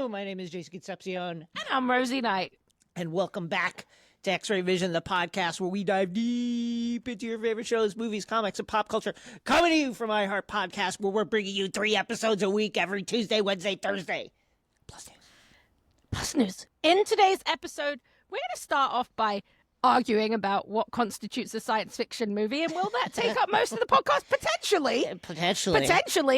Hello, my name is Jason Concepcion. And I'm Rosie Knight. And welcome back to X-Ray Vision, the podcast where we dive deep into your favorite shows, movies, comics, and pop culture. Coming to you from iHeart Podcast, where we're bringing you 3 episodes a week every Tuesday, Wednesday, Thursday. Plus news. In today's episode, we're going to start off by arguing about what constitutes a science fiction movie, and will that take up most of the podcast? Potentially,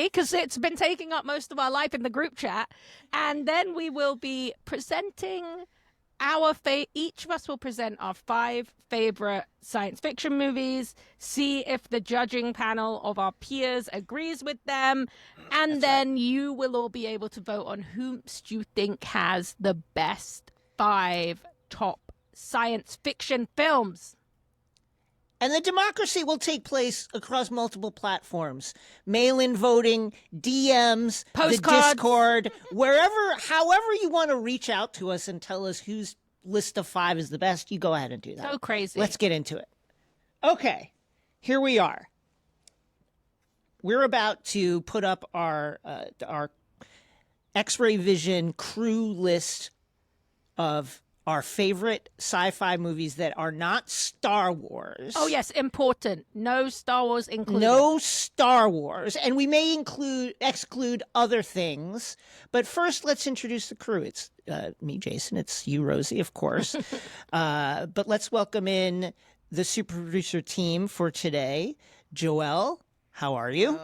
because it's been taking up most of our life in the group chat. And then we will be presenting each of us will present our 5 favorite science fiction movies, see if the judging panel of our peers agrees with them, and then you will all be able to vote on whom you think has the best 5 top science fiction films. And the democracy will take place across multiple platforms. Mail-in voting, DMs, Postcards. The Discord, however you want to reach out to us and tell us whose list of 5 is the best, you go ahead and do that. So crazy. Let's get into it. Okay, here we are. We're about to put up our X-Ray Vision crew list of our favorite sci-fi movies that are not Star Wars. Oh, yes, important. No Star Wars included. No Star Wars. And we may exclude other things. But first, let's introduce the crew. It's me, Jason. It's you, Rosie, of course. But let's welcome in the super producer team for today. Joelle, how are you?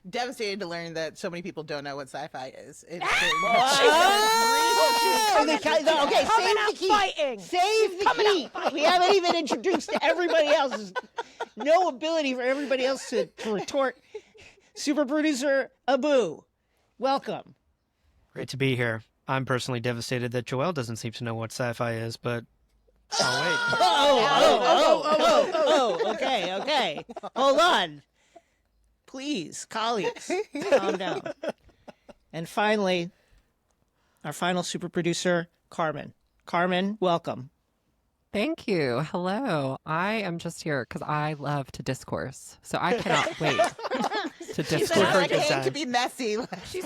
Devastated to learn that so many people don't know what sci-fi is. It's Save the heat. We haven't even introduced everybody else. There's no ability for everybody else to retort. Super producer Abu, welcome. Great to be here. I'm personally devastated that Joelle doesn't seem to know what sci-fi is, but okay. Hold on. Please, colleagues, calm down. And finally, our final super producer, Carmen. Carmen, welcome. Thank you. Hello. I am just here because I love to discourse. So I cannot wait to discourse. I came to be messy. She's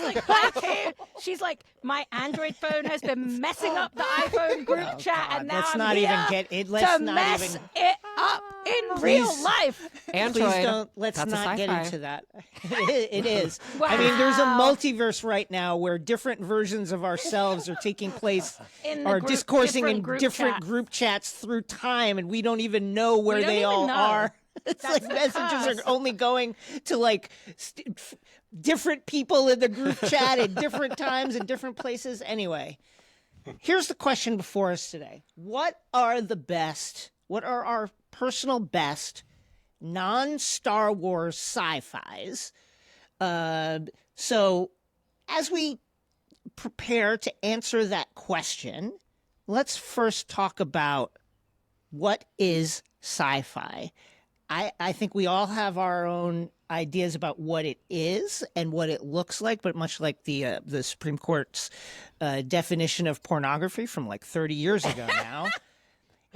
like, my Android phone has been messing up the iPhone group chat, and now let's I'm not here even get it. to mess it up in real life. Android. Let's That's not get into that. It is. Wow. I mean, there's a multiverse right now where different versions of ourselves are taking place or discoursing in different group chats through time, and we don't even know where they all are. It's That's like messages are only going to like different people in the group chat at different times in different places. Anyway, here's the question before us today. What are our personal best non-Star Wars sci-fis? So as we prepare to answer that question, let's first talk about what is sci-fi. I think we all have our own ideas about what it is and what it looks like, but much like the Supreme Court's definition of pornography from like 30 years ago now,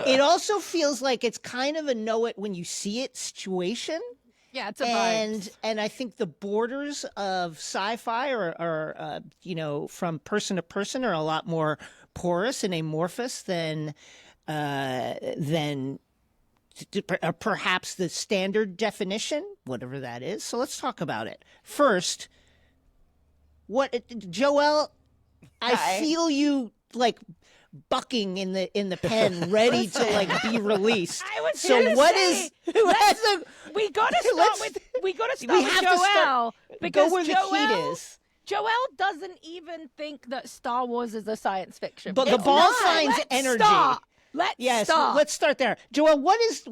it also feels like it's kind of a know it when you see it situation. Yeah, it's a vibe. And I think the borders of sci-fi are from person to person are a lot more porous and amorphous than perhaps the standard definition, whatever that is. So let's talk about it. First, Joelle, I feel you like bucking in the pen, ready to like be released. I was so gonna what say, is we gotta start with Joelle because go where the heat is. Joelle doesn't even think that Star Wars is a science fiction. But the ball finds energy. Let's start there. Joelle, what is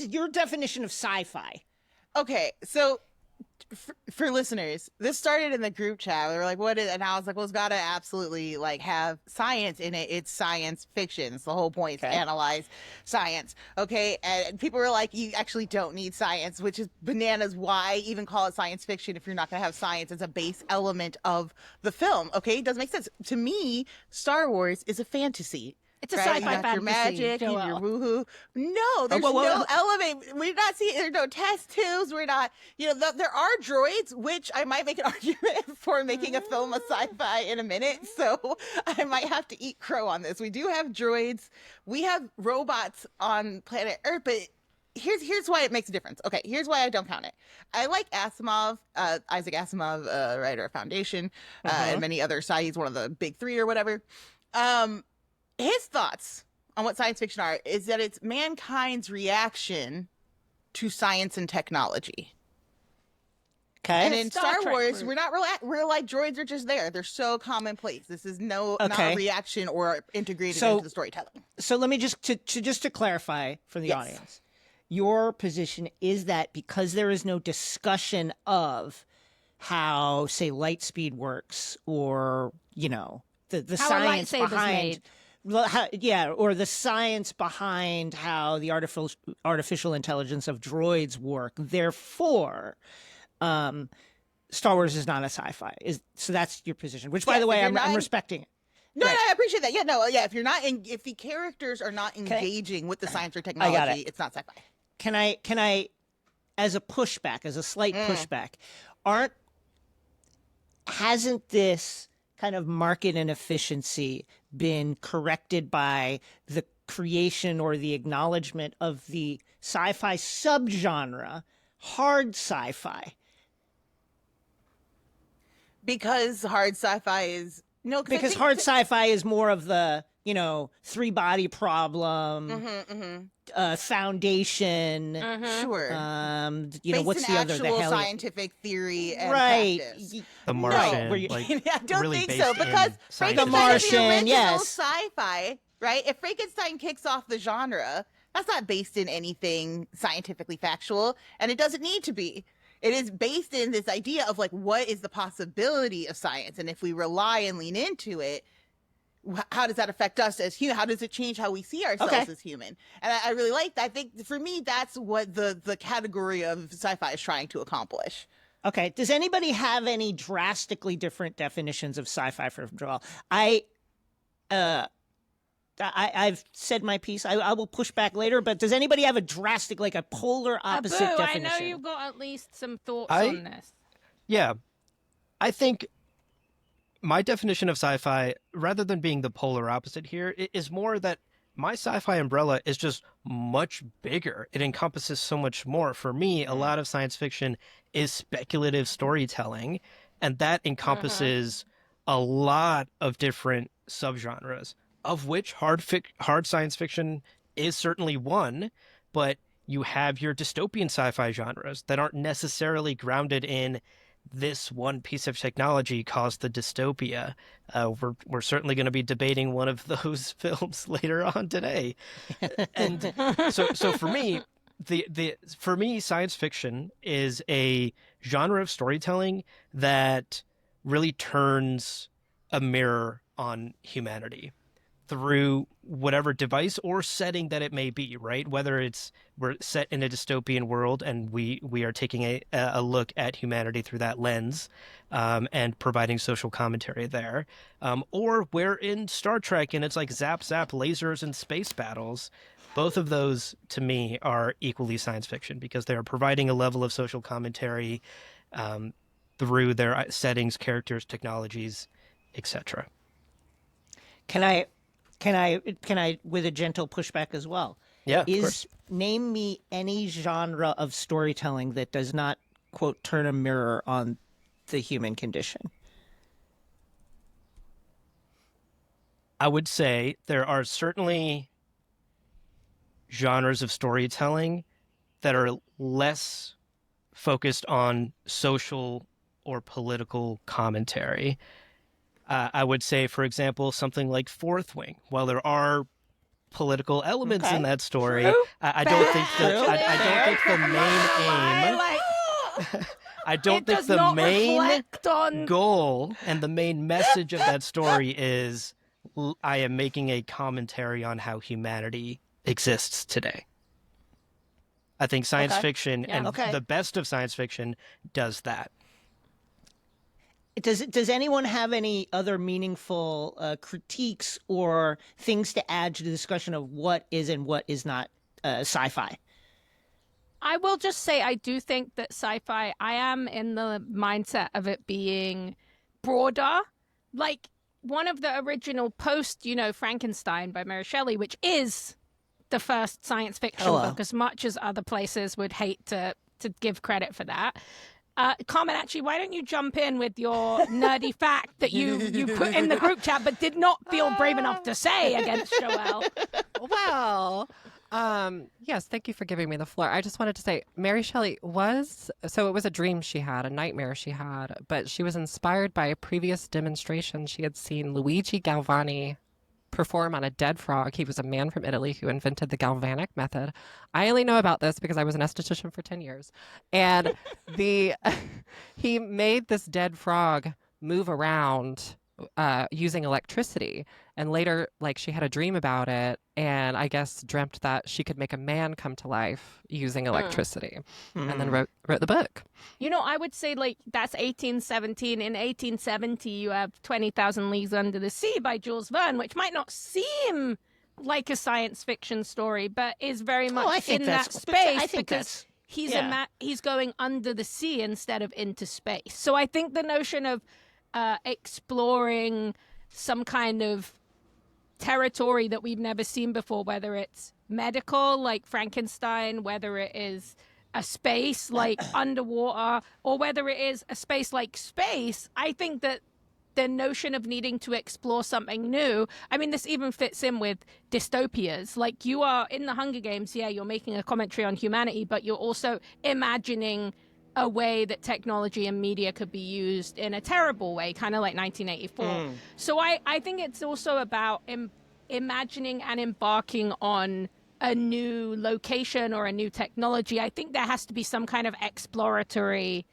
your definition of sci-fi? Okay, so for listeners, this started in the group chat. We were like, what is, and I was like, well, it's got to absolutely like have science in it. It's science fiction. It's the whole point, to analyze science. Okay. And people were like, you actually don't need science, which is bananas. Why even call it science fiction if you're not going to have science as a base element of the film? Okay. It doesn't make sense. To me, Star Wars is a fantasy. It's a right? sci-fi You got your fantasy, magic and your Joelle. woohoo. No, there's whoa, whoa. no element. We're not seeing. There's no test tubes. We're not. There are droids, which I might make an argument for making a film of sci-fi in a minute. So I might have to eat crow on this. We do have droids. We have robots on planet Earth, but here's why it makes a difference. Okay, here's why I don't count it. I like Asimov, Isaac Asimov, writer of Foundation, and many other sci. He's one of the big three or whatever. His thoughts on what science fiction are is that it's mankind's reaction to science and technology. Okay. And in Star Star Trek Wars, route. we're not real like droids are just there. They're so commonplace. This is not Okay. a reaction or integrated So- into the storytelling. So let me just to clarify for the Yes. audience. Your position is that because there is no discussion of how, say, light speed works, or the How a science lightsaber's behind, made. well, or the science behind how the artificial intelligence of droids work. Therefore, Star Wars is not a sci-fi. So that's your position. Which, by Yes, the way, if you're I'm not- respecting it. No, Right. no, I appreciate that. If the characters are not engaging with the science or I got technology, it. it's not sci-fi. Can I, as a pushback, as a slight pushback, hasn't this kind of market inefficiency been corrected by the creation or the acknowledgement of the sci-fi subgenre, hard sci-fi? Because hard sci-fi is no, Because hard sci-fi is more of the, three body problem, foundation, sure. what's Based the in other? The actual hell, scientific theory and right? practice. The No, Martian, where you- I don't really think based so in because science Frankenstein The is the Martian, original yes. sci-fi, right? If Frankenstein kicks off the genre, that's not based in anything scientifically factual, and it doesn't need to be. It is based in this idea of like, what is the possibility of science, and if we rely and lean into it, how does that affect us as human? How does it change how we see ourselves Okay. as human? And I really like that. I think for me, that's what the category of sci-fi is trying to accomplish. Okay. Does anybody have any drastically different definitions of sci-fi from Joelle? I've said my piece. I will push back later, but does anybody have a drastic, like a polar opposite Abu, I definition? know you've got at least some thoughts I- on this. Yeah. I think my definition of sci-fi, rather than being the polar opposite here, is more that my sci-fi umbrella is just much bigger. It encompasses so much more. For me, a lot of science fiction is speculative storytelling, and that encompasses a lot of different subgenres, of which hard science fiction is certainly one, but you have your dystopian sci-fi genres that aren't necessarily grounded in this one piece of technology caused the dystopia. We're certainly going to be debating one of those films later on today. And so for me, for me, science fiction is a genre of storytelling that really turns a mirror on humanity through whatever device or setting that it may be, right? Whether we're set in a dystopian world and we are taking a look at humanity through that lens, and providing social commentary there, or we're in Star Trek and it's like zap zap lasers and space battles. Both of those to me are equally science fiction because they are providing a level of social commentary through their settings, characters, technologies, etc. Can I, with a gentle pushback as well? Yeah, of course. Name me any genre of storytelling that does not, quote, turn a mirror on the human condition. I would say there are certainly genres of storytelling that are less focused on social or political commentary. I would say, for example, something like Fourth Wing. While there are political elements Okay. in that story, True. I don't think True. I don't think the main aim. I don't It think does the not main reflect on goal and the main message of that story is I am making a commentary on how humanity exists today. I think science Okay. fiction Yeah. and Okay. the best of science fiction does that. Does anyone have any other meaningful critiques or things to add to the discussion of what is and what is not sci-fi? I will just say I do think that sci-fi, I am in the mindset of it being broader. Like one of the original Frankenstein by Mary Shelley, which is the first science fiction book, as much as other places would hate to give credit for that. Carmen, actually, why don't you jump in with your nerdy fact that you put in the group chat but did not feel brave enough to say against Joelle? Well, yes, thank you for giving me the floor. I just wanted to say Mary Shelley it was a dream she had, a nightmare she had, but she was inspired by a previous demonstration she had seen Luigi Galvani perform on a dead frog. He was a man from Italy who invented the galvanic method. I only know about this because I was an esthetician for 10 years. And he made this dead frog move around using electricity. And later, she had a dream about it, and I guess dreamt that she could make a man come to life using electricity, and then wrote the book. I would say that's 1817. In 1870, you have 20,000 Leagues Under the Sea by Jules Verne, which might not seem like a science fiction story, but is very much in that space because he's going under the sea instead of into space. So I think the notion of exploring some kind of territory that we've never seen before, whether it's medical like Frankenstein, whether it is a space like underwater, or whether it is a space like space, I think that the notion of needing to explore something new, I mean, this even fits in with dystopias. Like you are in the Hunger Games, you're making a commentary on humanity, but you're also imagining a way that technology and media could be used in a terrible way, kind of like 1984. So I think it's also about imagining and embarking on a new location or a new technology. I think there has to be some kind of exploratory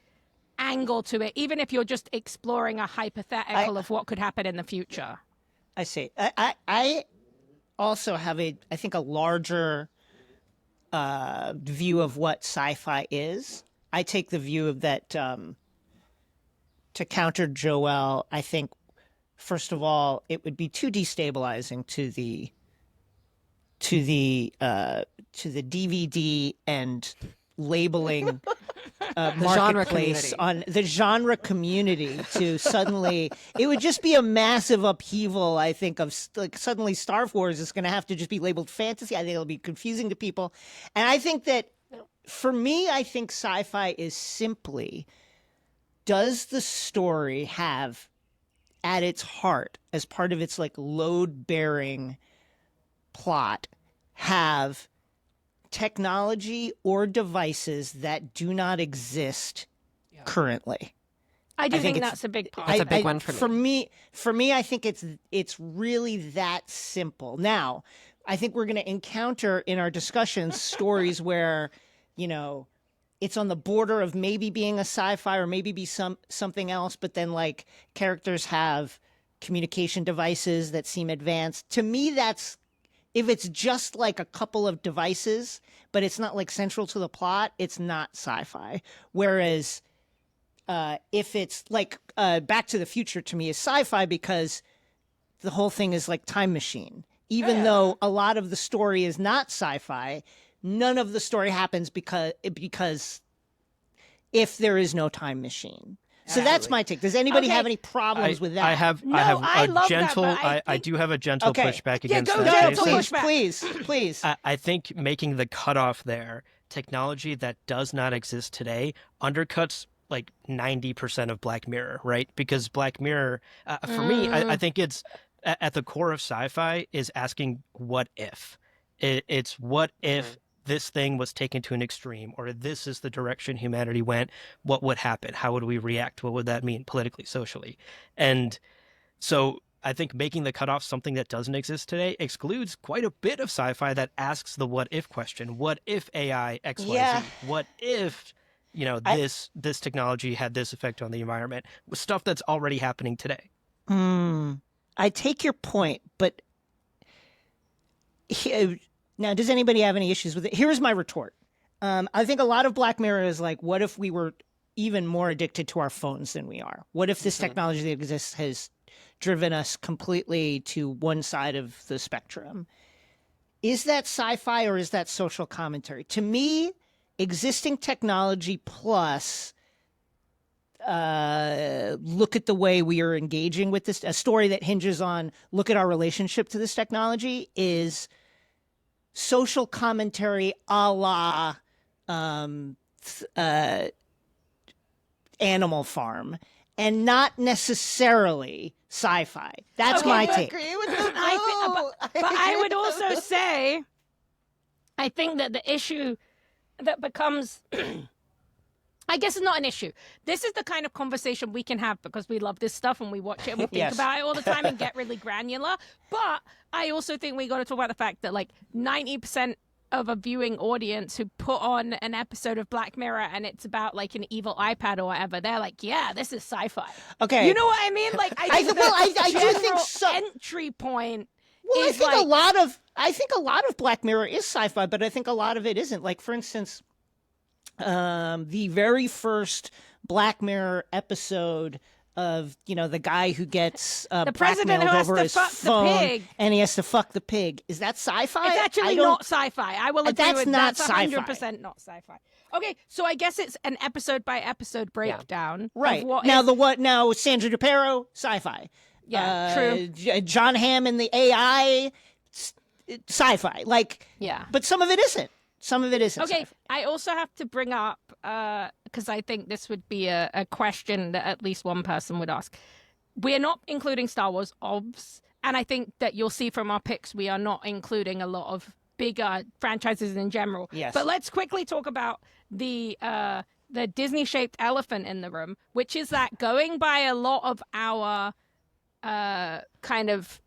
angle to it, even if you're just exploring a hypothetical of what could happen in the future. I see. I also have I think a larger view of what sci-fi is. I take the view of that to counter Joelle. I think, first of all, it would be too destabilizing to the DVD and labeling marketplace on the genre community to suddenly, it would just be a massive upheaval. I think of suddenly Star Wars is going to have to just be labeled fantasy. I think it'll be confusing to people, and I think that. For me, I think sci-fi is simply, does the story have at its heart, as part of its load-bearing plot, have technology or devices that do not exist currently? I think that's a big part. That's a big one for me. For me, I think it's really that simple. Now, I think we're going to encounter in our discussions stories where it's on the border of maybe being a sci-fi or maybe be something else, but then characters have communication devices that seem advanced. To me, that's, if it's just a couple of devices, but it's not central to the plot, it's not sci-fi. Whereas if it's Back to the Future, to me is sci-fi because the whole thing is time machine. Even though a lot of the story is not sci-fi, none of the story happens because if there is no time machine. So that's my take. Does anybody have any problems with that? I have a gentle. I do have a gentle pushback against that. Please. I think making the cutoff there, technology that does not exist today, undercuts 90% of Black Mirror, right? Because Black Mirror, for me, I think it's at the core of sci-fi is asking what if. It's what if this thing was taken to an extreme, or this is the direction humanity went, what would happen? How would we react? What would that mean politically, socially? And so I think making the cutoff something that doesn't exist today excludes quite a bit of sci-fi that asks the what if question. What if AI XYZ? Yeah. What if this technology had this effect on the environment? Stuff that's already happening today. I take your point, but now, does anybody have any issues with it? Here's my retort. I think a lot of Black Mirror is what if we were even more addicted to our phones than we are? What if this technology that exists has driven us completely to one side of the spectrum? Is that sci-fi or is that social commentary? To me, existing technology plus look at the way we are engaging with this, a story that hinges on look at our relationship to this technology, is social commentary a la Animal Farm, and not necessarily sci-fi. That's Okay, my but- take. Agree with them But I would also say, I think that the issue that becomes, I guess it's not an issue. This is the kind of conversation we can have because we love this stuff and we watch it and we think Yes. about it all the time and get really granular. But I also think we got to talk about the fact that like 90% of a viewing audience who put on an episode of Black Mirror and it's about like an evil iPad or whatever, they're like, yeah, this is sci-fi. Okay. You know what I mean? Like, I think I do think general so. entry point Well, I is think like, a lot of Black Mirror is sci-fi, but I think a lot of it isn't. Like, for instance, the very first Black Mirror episode of, the guy who gets the president who blackmailed has over to his fuck the phone pig. and he has to fuck the pig. Is that sci-fi? It's actually I don't- not sci-fi. I will agree That's with not that's sci-fi. 100% not sci-fi. Okay, so I guess it's an episode by episode breakdown. Right. Of what Now is- now Sandra DePero, sci-fi. Yeah, true. John Hamm and the AI, sci-fi. Like, Yeah. but some of it isn't. Some of it isn't. Okay, sci-fi. I also have to bring up, because I think this would be a question that at least one person would ask. We're not including Star Wars, obvs, and I think that you'll see from our picks we are not including a lot of bigger franchises in general. Yes. But let's quickly talk about the Disney-shaped elephant in the room, which is that going by a lot of our kind of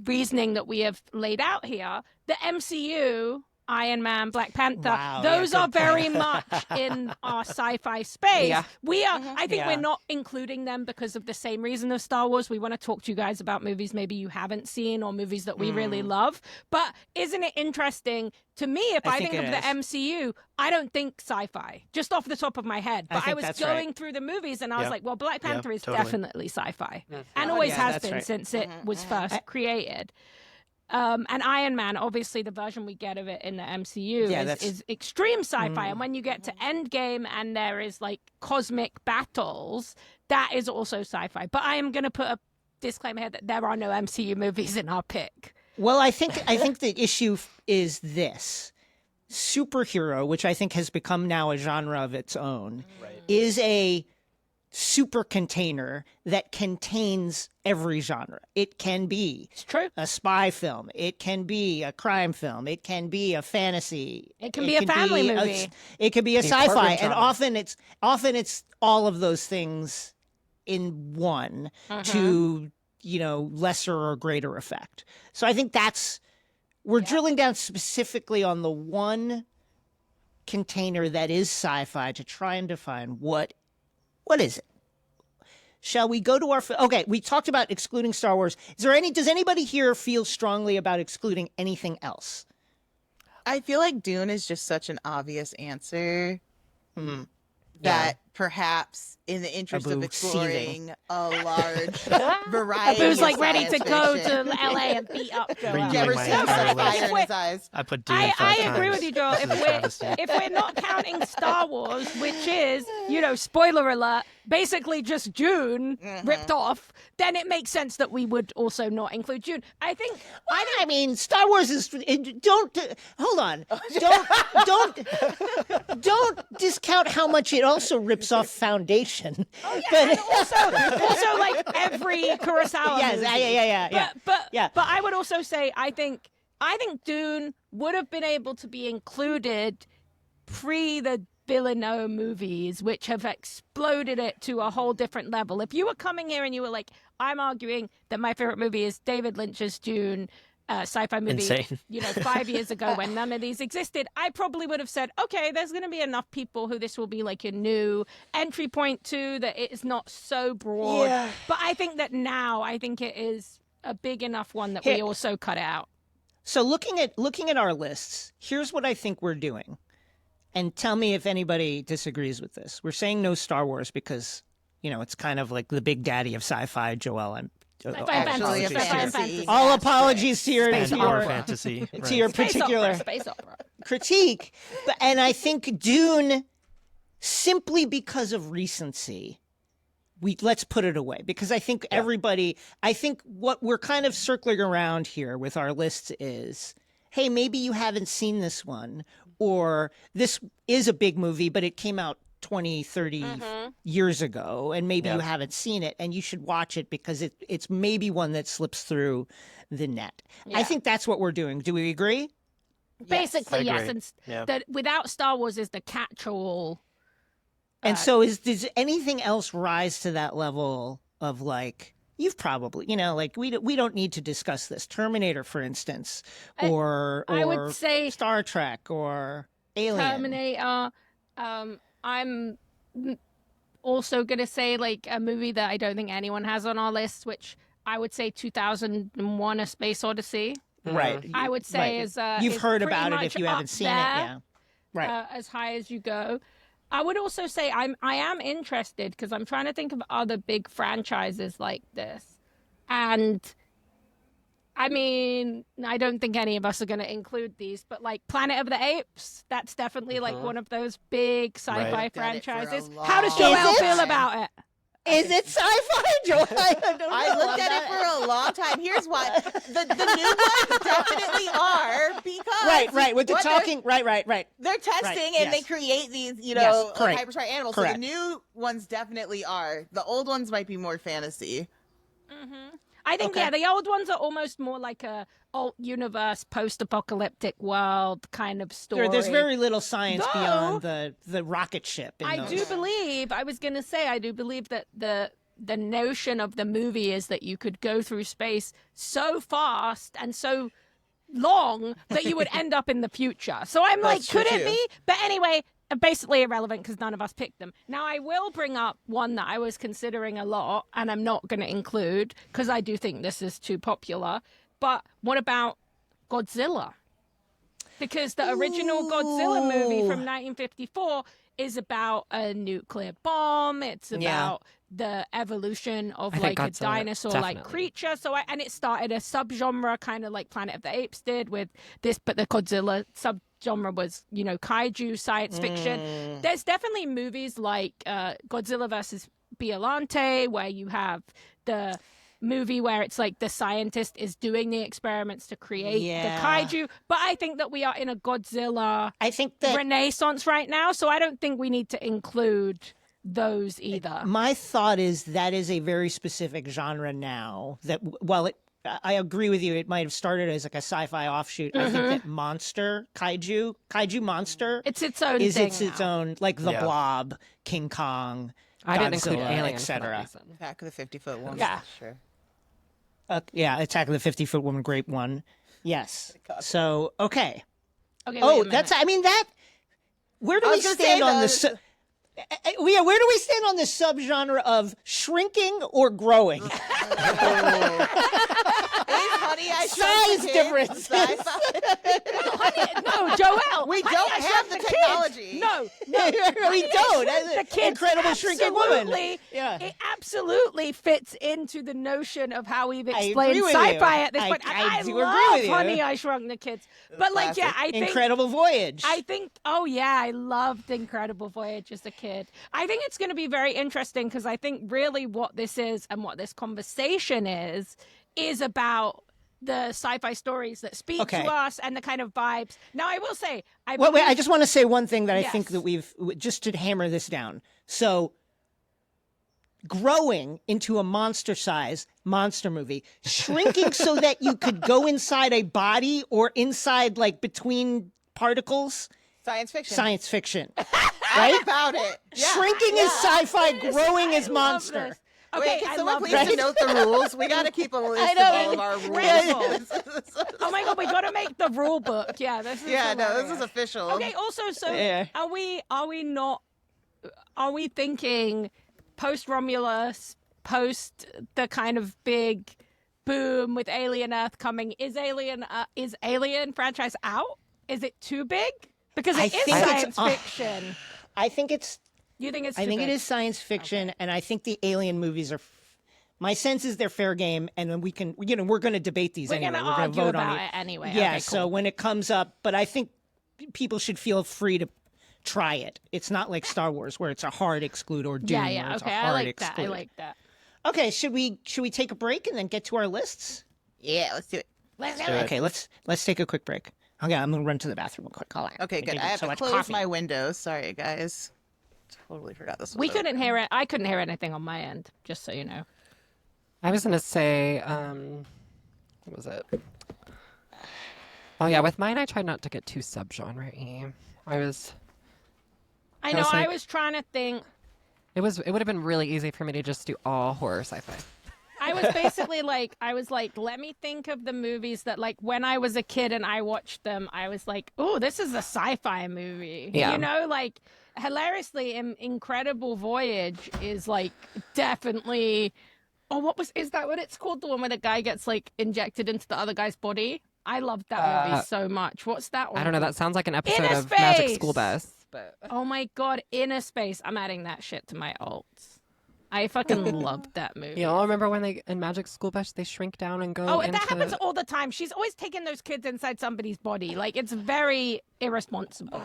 reasoning that we have laid out here, the MCU, Iron Man, Black Panther, Wow, those yeah, are good point. very much in our sci-fi space. Yeah. We are, I think Yeah. we're not including them because of the same reason of Star Wars. We want to talk to you guys about movies maybe you haven't seen or movies that we really love. But isn't it interesting to me, if I I think think of it the is. MCU, I don't think sci-fi, just off the top of my head. I But I, think was that's going right. through the movies and I was Yeah. like, well, Black Yeah, Panther is totally. definitely sci-fi. Mhm. And always Yeah, has that's been right. since it was first created. And Iron Man, obviously, the version we get of it in the MCU Yeah, is, that's- is extreme sci-fi. And when you get to Endgame and there is like cosmic battles, that is also sci-fi. But I am going to put a disclaimer here that there are no MCU movies in our pick. Well, I think the issue is this: superhero, which I think has become now a genre of its own, is a super container that contains every genre. It can be It's true. a spy film. It can be a crime film. It can be a fantasy. It can be a family movie. It could be a The sci-fi, apartment and genre. often it's all of those things in one to lesser or greater effect. So I think we're drilling down specifically on the one container that is sci-fi to try and define what is it. Shall we go to our okay, we talked about excluding Star Wars. Does anybody here feel strongly about excluding anything else? I feel like Dune is just such an obvious answer Hmm. that perhaps in the interest of Abu exploring a large variety Abu's of like ready to science go fiction. to LA and beat up Joelle. Redoing Never my seen entire such list. fire in his eyes. I put Dune I 5 agree times. with you, Joel. This is a travesty. If we're not counting Star Wars, which is, spoiler alert, basically just Dune ripped off, then it makes sense that we would also not include Dune. I think I mean, Star Wars is. Don't hold on. Don't discount how much it also rips off Foundation. and also like every Kurosawa Yes, movie. yeah. But I would also say I think Dune would have been able to be included pre the Villeneuve movies, which have exploded it to a whole different level. If you were coming here and you were like, I'm arguing that my favorite movie is David Lynch's Dune, sci-fi movie, Insane. 5 years ago when none of these existed, I probably would have said, okay, there's going to be enough people who this will be like a new entry point to, that it is not so broad. Yeah. But I think that now, I think it is a big enough one that we Here- also cut out. So looking at our lists, here's what I think we're doing. and tell me if anybody disagrees with this. We're saying no Star Wars because, it's kind of like the big daddy of sci-fi, Joelle. And Sci-fi and Actually, fantasy. a Sci-fi and fantasy. fantasy. all apologies to your, And to our your, fantasy. to your Space particular opera, space opera. critique. And I think Dune, simply because of recency, let's put it away, because I think I think what we're kind of circling around here with our lists is, hey, maybe you haven't seen this one, or this is a big movie, but it came out 20, 30 years ago, and maybe you haven't seen it, and you should watch it because it's maybe one that slips through the net. I think that's what we're doing. Do we agree? Basically, I yes. agree. And Yeah. that without Star Wars is the catch-all. And so does anything else rise to that level of like, you've probably, we don't need to discuss this. Terminator, for instance, or I would say Star Trek or Alien. Terminator. I'm also going to say like a movie that I don't think anyone has on our list, which I would say 2001: A Space Odyssey. Right. I would say Right. is You've is heard pretty about it much if you up haven't seen it. there, Yeah. Right. as high as you go. I would also say I am interested because I'm trying to think of other big franchises like this, and I mean I don't think any of us are going to include these, but like Planet of the Apes, that's definitely like one of those big sci-fi Right. Done it for a franchises. long How does time. Joelle Is it? feel about it? Is it sci-fi, Joel? I don't know. I looked at it for a long time. Here's why. The new ones definitely are because Right. With the what talking. Right. they're testing and yes. they create these, Yes, like correct. hypersonic animals. Correct. So the new ones definitely are. The old ones might be more fantasy. I think Okay. the old ones are almost more like a alt universe, post-apocalyptic world kind of story. There's very little science Though, beyond the rocket ship. in I those. do believe. I was going to say I do believe that the notion of the movie is that you could go through space so fast and so long that you would end up in the future. So I'm like, That's true, could it too. be? But anyway, basically irrelevant because none of us picked them. Now I will bring up one that I was considering a lot and I'm not going to include because I do think this is too popular. But what about Godzilla? Because the original Godzilla movie from 1954 is about a nuclear bomb. It's about the evolution of I like think a Godzilla, dinosaur-like definitely. creature. So and it started a subgenre, kind of like Planet of the Apes did with this, but the Godzilla subgenre was, kaiju science fiction. There's definitely movies like Godzilla versus Biollante, where you have the movie where it's like the scientist is doing the experiments to create the kaiju. But I think that we are in a Godzilla I think that renaissance right now, so I don't think we need to include those either. my thought is that is a very specific genre now. That while I agree with you, it might have started as like a sci-fi offshoot. I think that monster kaiju monster It's its own is thing its now. own, like the Yeah. Blob, King Kong, I didn't include Godzilla, aliens for that etc. reason. Back of the 50-foot one. Yeah. Sure. Attack of the 50-Foot Woman, great one. Yes. So okay. Okay, Oh, wait a minute. that's. I mean that. Where do I we was gonna stand say, on though, this? Where do we stand on this subgenre of shrinking or growing? Honey, I Size Shrunk the Kids, difference. sci-fi. No, Joelle. We Honey, don't I have Shrunk the Kids. technology. No, We don't. Shrunk That's the an Kids incredible shrinking woman. absolutely- Yeah. It absolutely fits into the notion of how we've I explained agree with sci-fi you. at this point. And I do agree love with you. Honey, I Shrunk the Kids. But like, yeah, I think Incredible Voyage. oh yeah, I loved Incredible Voyage as a kid. I think it's going to be very interesting because I think really what this is and what this conversation is about the sci-fi stories that speak Okay. to us and the kind of vibes. Now, I will say, Well, wait, I just want to say one thing that I think Yes. that we've just to hammer this down. So, growing into a monster-size monster movie, shrinking so that you could go inside a body or inside like between particles, Science fiction. science fiction, I'm right? about it. Yeah. Shrinking is sci-fi, growing is I love monster. this. Okay, Wait, can I someone love please this. note the rules? We got to keep a list I of know. all of our Incredible. rules. Oh my god, we got to make the rule book. Yeah, this is Yeah, no, this hilarious. is official. Okay, also, so Yeah. are we thinking post Romulus, post the kind of big boom with Alien Earth coming? Is Alien franchise out? Is it too big? Because I it is think it's- science fiction. I think it's. You think it's I too think it big? is science fiction, and I think the Alien movies are. My sense is they're fair game, and then we can. We're going to debate these We're anyway. going to We're going argue to vote on about it anyway. Yeah. Okay, So cool. when it comes up, but I think people should feel free to try it. It's not like Star Wars where it's a hard exclude or Dune yeah, where it's okay. a I hard like that. exclude. I like that. Okay, should we take a break and then get to our lists? Yeah, let's do it. Let's do do it. Okay, let's take a quick break. Okay, I'm gonna run to the bathroom real quick. Hold on. Okay, good. did I have so to much close coffee. my windows. Sorry, guys. Totally forgot this. We was open. couldn't hear it. I couldn't hear anything on my end, just so you know. I was going to say, what was it? Oh, yeah, with mine, I tried not to get too subgenre-y. I know. was I like- was trying to think. It would have been really easy for me to just do all horror sci-fi. I was basically like, let me think of the movies that, like, when I was a kid and I watched them, I was like, oh, this is a sci-fi movie. Yeah. You know, like, hilariously, Incredible Voyage is, like, definitely. Oh, is that what it's called? The one where the guy gets, like, injected into the other guy's body? I loved that movie so much. What's that one? I don't know. called? That sounds like an episode of Magic Innerspace! School Bus. But Oh my god, Innerspace. I'm adding that shit to my alts. I fucking loved that movie. you all remember when they in Magic School Bus they shrink down and go Oh, into... that happens all the time. She's always taking those kids inside somebody's body. Like, it's very irresponsible.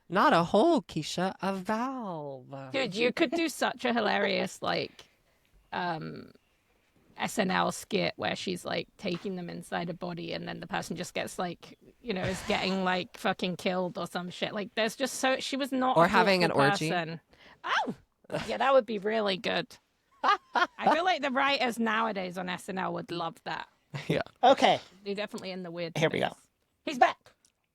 Not a hole, Keisha, a valve. Dude, you could do such a hilarious, like, SNL skit where she's, like, taking them inside a body and then the person just gets, like, is getting, like, fucking killed or some shit. Like, there's just so... She was not Or a having an thoughtful orgy. person. Oh! Yeah, that would be really good. I feel like the writers nowadays on SNL would love that. Yeah. Okay, They're definitely in the weird. Here we go. space. He's back.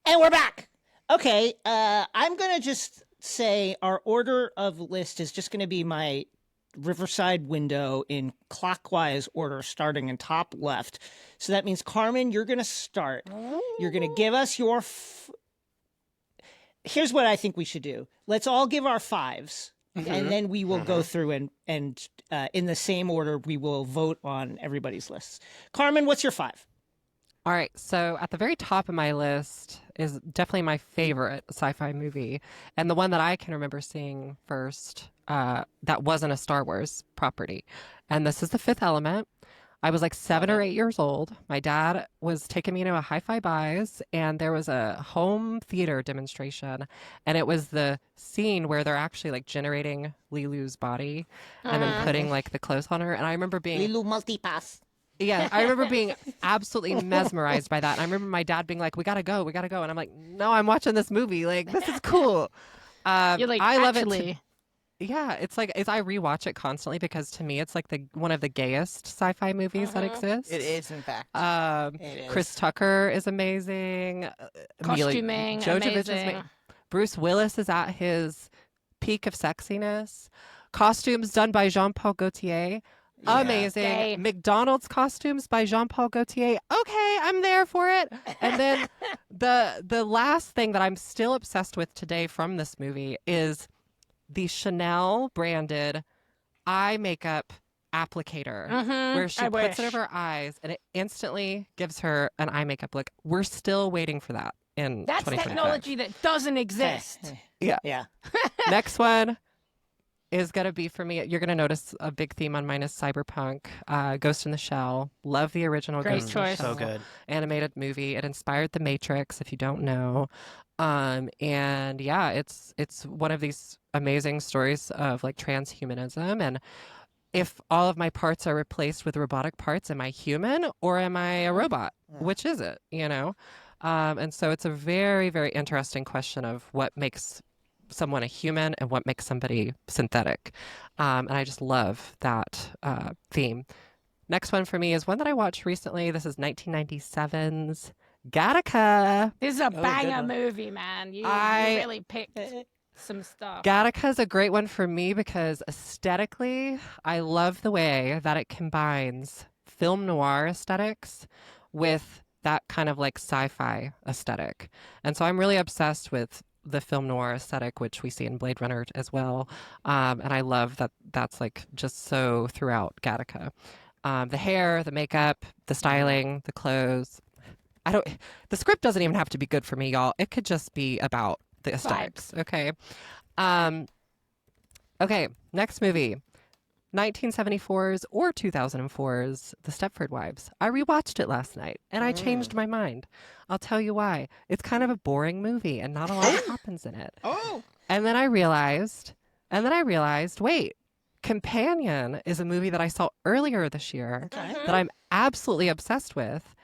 and we're back. Okay, I'm gonna just say our order of list is just gonna be my Riverside window in clockwise order, starting in top left. So that means Carmen, you're gonna start. You're gonna give us your. Here's what I think we should do. Let's all give our fives. And then we will go through and in the same order, we will vote on everybody's lists. Carmen, what's your five? All right, so at the very top of my list is definitely my favorite sci-fi movie, and the one that I can remember seeing first that wasn't a Star Wars property. And this is The Fifth Element. I was like 7 or 8 years old. My dad was taking me to a Hi-Fi Buys, and there was a home theater demonstration, and it was the scene where they're actually like generating Lilu's body and then putting like the clothes on her. And I remember being Lilu Multipass. Yeah, I remember being absolutely mesmerized by that. And I remember my dad being like, we gotta go. And I'm like, no, I'm watching this movie. Like, this is cool. You're like, I love actually. it. Yeah, it's like, I rewatch it constantly because to me, it's like one of the gayest sci-fi movies that exist. It is, in fact. It is. Chris Tucker is amazing. Costuming, Jovovich is amazing. Bruce Willis is at his peak of sexiness. Costumes done by Jean-Paul Gaultier. Amazing. Gay. McDonald's costumes by Jean-Paul Gaultier. Okay, I'm there for it. And then the last thing that I'm still obsessed with today from this movie is the Chanel branded eye makeup applicator where she I puts it wish. over her eyes and it instantly gives her an eye makeup look. We're still waiting for that in That's 2025. technology that doesn't exist. Yeah. Next one is going to be for me. You're going to notice a big theme on mine is cyberpunk, Ghost in the Shell. Love the original Great Ghost choice. in the So Shell good. animated movie. It inspired The Matrix, if you don't know. And yeah, it's one of these amazing stories of like transhumanism. And if all of my parts are replaced with robotic parts, am I human or am I a robot? Which is it? And so it's a very, very interesting question of what makes someone a human and what makes somebody synthetic. And I just love that theme. Next one for me is one that I watched recently. This is 1997's Gattaca. This is a good banger one. movie, man. You I- really picked some stuff. Gattaca is a great one for me because aesthetically, I love the way that it combines film noir aesthetics with that kind of like sci-fi aesthetic. And so I'm really obsessed with the film noir aesthetic, which we see in Blade Runner as well. And I love that that's like just so throughout Gattaca. The hair, the makeup, the styling, the clothes. I don't. The script doesn't even have to be good for me, y'all. It could just be about the aesthetics. Okay. Okay. Next movie. 1974's or 2004's The Stepford Wives. I rewatched it last night and I changed my mind. I'll tell you why. It's kind of a boring movie and not a lot happens in it. Oh. And then I realized, wait, Companion is a movie that I saw earlier this year that I'm absolutely obsessed with.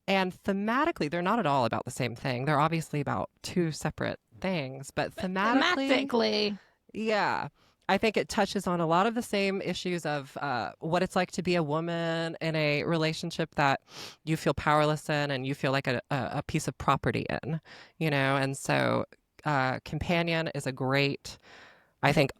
And thematically, they're not at all about the same thing. They're obviously about two separate things, but thematically, yeah. I think it touches on a lot of the same issues of what it's like to be a woman in a relationship that you feel powerless in and you feel like a piece of property in, you know? And so Companion is a great, I think,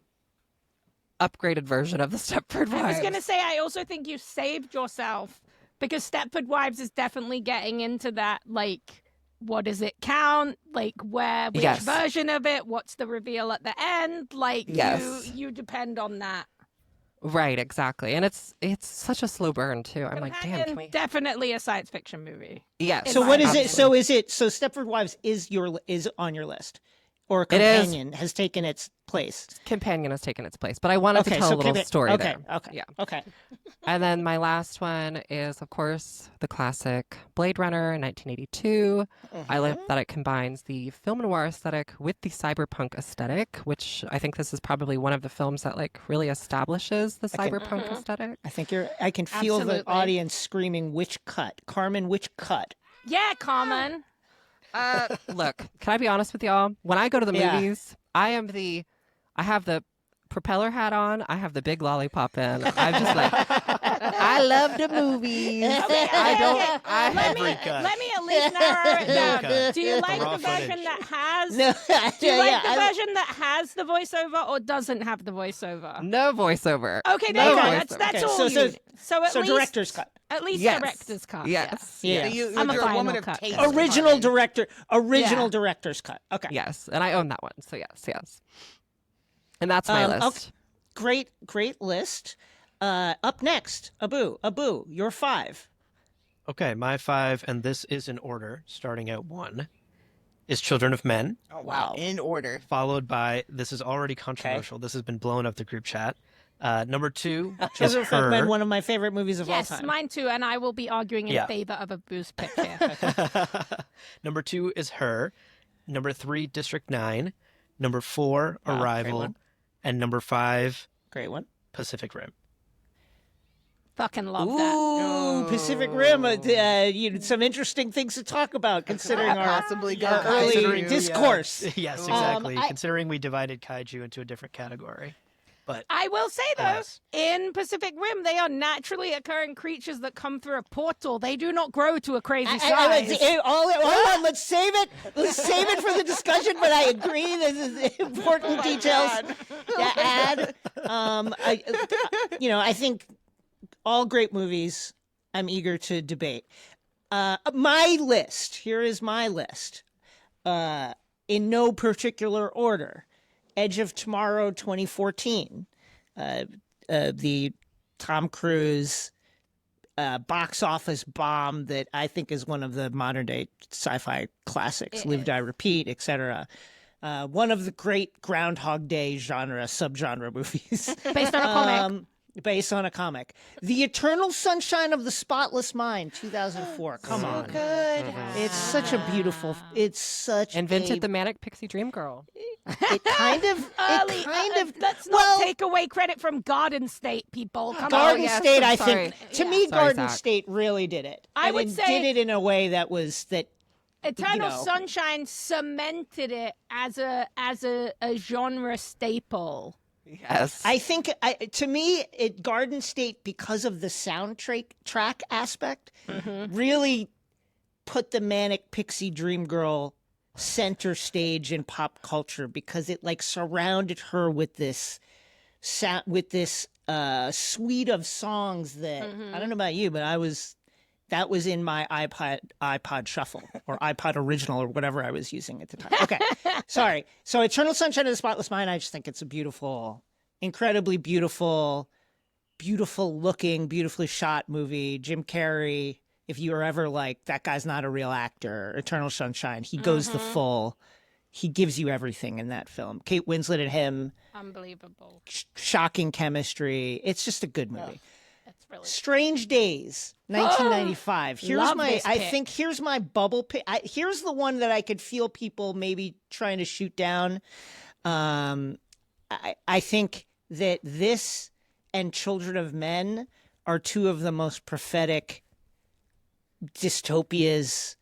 upgraded version of the Stepford Wives. I was going to say, I also think you saved yourself because Stepford Wives is definitely getting into that, like, what does it count? Like, which version of it? What's the reveal at the end? Like, you depend on that. Right, exactly. And it's such a slow burn, too. I'm like, damn, can we... Definitely a science fiction movie. Yes. So what is it? So Stepford Wives is on your list? Or Companion has taken its place? Companion has taken its place. But I wanted to tell a little story there. Okay. Yeah. Okay. And then my last one is, of course, the classic Blade Runner in 1982. I love that it combines the film noir aesthetic with the cyberpunk aesthetic, which I think this is probably one of the films that like really establishes the cyberpunk aesthetic. I can feel the audience screaming, "Which cut? Carmen, which cut?" Yeah, Carmen. Look, can I be honest with y'all? When I go to the movies, I have the propeller hat on. I have the big lollipop in. I'm just like, I love the movies. Let me at least narrow it down. Do you like the version that has? Do you like the version that has the voiceover or doesn't have the voiceover? No voiceover. Okay, there you go. That's all you need. So at least director's cut. At least director's cut. Yes. Yeah. So I'm you're a a woman final of cut. taste. Original director's cut. Okay. Yes, and I own that one. So yes. And that's my list. Okay. Great list. Up next, Abu, your 5. Okay, my 5, and this is in order, starting at 1, is Children of Men. Oh, wow. In order. Followed by, this is already controversial. This has been blown up the group chat. Number 2 is Children of Her. Men, one of my favorite movies of all time. Yes, mine too, and I will be arguing in favor of a boost pick here. Number 2 is Her. Number 3, District 9. Number 4, Arrival. And number 5, great one, Pacific Rim. Fucking love Ooh, that. Pacific Rim. Some interesting things to talk about considering our early discourse. Yes, exactly. Considering we divided kaiju into a different category. But I will say, though, in Pacific Rim, they are naturally occurring creatures that come through a portal. They do not grow to a crazy size. Hold on, let's save it. Let's save it for the discussion, but I agree this is important details to add. I think all great movies I'm eager to debate. My list, here is my list, in no particular order. Edge of Tomorrow 2014, the Tom Cruise box office bomb that I think is one of the modern day sci-fi classics, Live, Die, Repeat, etc. One of the great Groundhog Day subgenre movies. Based on a comic. Based on a comic. The Eternal Sunshine of the Spotless Mind, 2004. Come on. Good. It's such a beautiful, Invented the manic pixie dream girl. It kind of, let's not take away credit from Garden State, people. Come Garden on. State, I'm I sorry. think, to me, Sorry, Garden Zach. State really did it. I And would it say- did it in a way that Eternal Sunshine cemented it as a genre staple. Yes. I think, to me, Garden State, because of the soundtrack aspect, really put the manic pixie dream girl center stage in pop culture because it like surrounded her with this suite of songs that I don't know about you, but that was in my iPod Shuffle or iPod Original or whatever I was using at the time. Okay, sorry. So Eternal Sunshine of the Spotless Mind, I just think it's a beautiful, incredibly beautiful looking, beautifully shot movie. Jim Carrey if you were ever like, that guy's not a real actor, Eternal Sunshine, he goes the full, he gives you everything in that film. Kate Winslet and him, Unbelievable. shocking chemistry. It's just a good movie. That's really Strange Days, 1995. Love this I pick. think here's my bubble pick. Here's the one that I could feel people maybe trying to shoot down. I think that this and Children of Men are two of the most prophetic dystopias.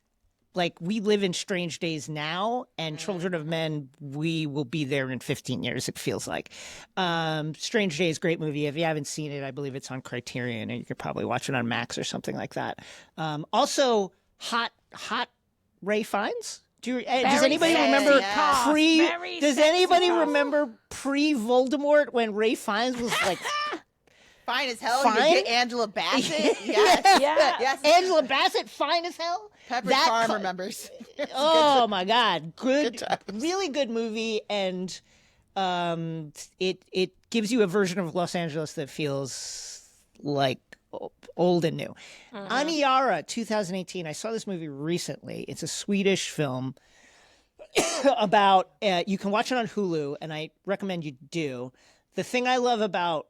Like, we live in strange days now, and Children of Men, we will be there in 15 years, it feels like. Strange Days, great movie. If you haven't seen it, I believe it's on Criterion, and you could probably watch it on Max or something like that. Also, Hot Ray Fiennes. Does anybody sexy remember cast, very Does sexy anybody cast. remember pre-Voldemort when Ray Fiennes was like Fine as hell. Fine? You get Angela Bassett. Yes. Yeah. Yes. Angela Bassett, fine as hell? Pepper That Farm co- remembers. Oh my God, Good times. really good movie, and it gives you a version of Los Angeles that feels like old and new. Aniara, 2018. I saw this movie recently. It's a Swedish film about. You can watch it on Hulu, and I recommend you do. The thing I love about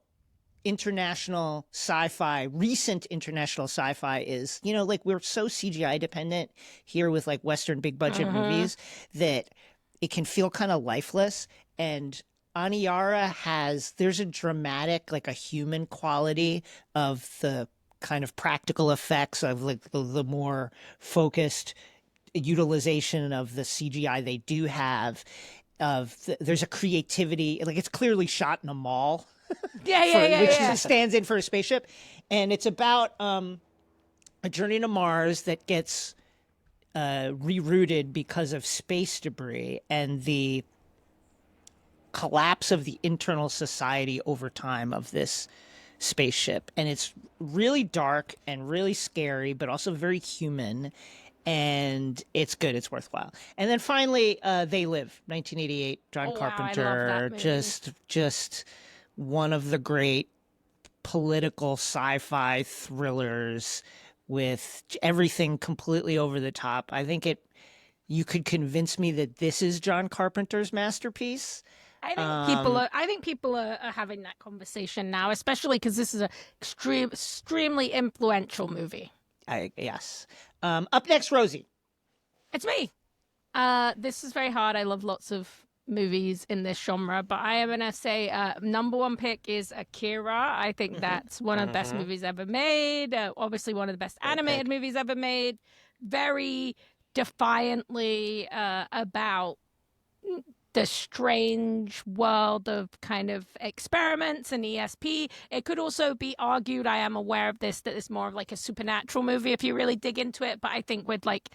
international sci-fi, recent international sci-fi is, like, we're so CGI dependent here with like Western big budget movies that it can feel kind of lifeless. And Aniara there's a dramatic, like a human quality of the kind of practical effects of like the more focused utilization of the CGI they do have. There's a creativity, like it's clearly shot in a mall. Which stands in for a spaceship, and it's about a journey to Mars that gets rerouted because of space debris and the collapse of the internal society over time of this spaceship. And it's really dark and really scary, but also very human. And it's good. It's worthwhile. And then finally, They Live, 1988, John Carpenter. I love that movie. Just one of the great political sci-fi thrillers with everything completely over the top. I think you could convince me that this is John Carpenter's masterpiece. I think people are having that conversation now, especially because this is an extremely influential movie. Yes. Up next, Rosie. It's me. This is very hard. I love lots of movies in this genre, but I am gonna say number one pick is Akira. I think that's one of the best movies ever made. Obviously one of the best animated movies ever made. Very defiantly about the strange world of kind of experiments and ESP. It could also be argued, I am aware of this, that it's more of like a supernatural movie if you really dig into it, but I think with like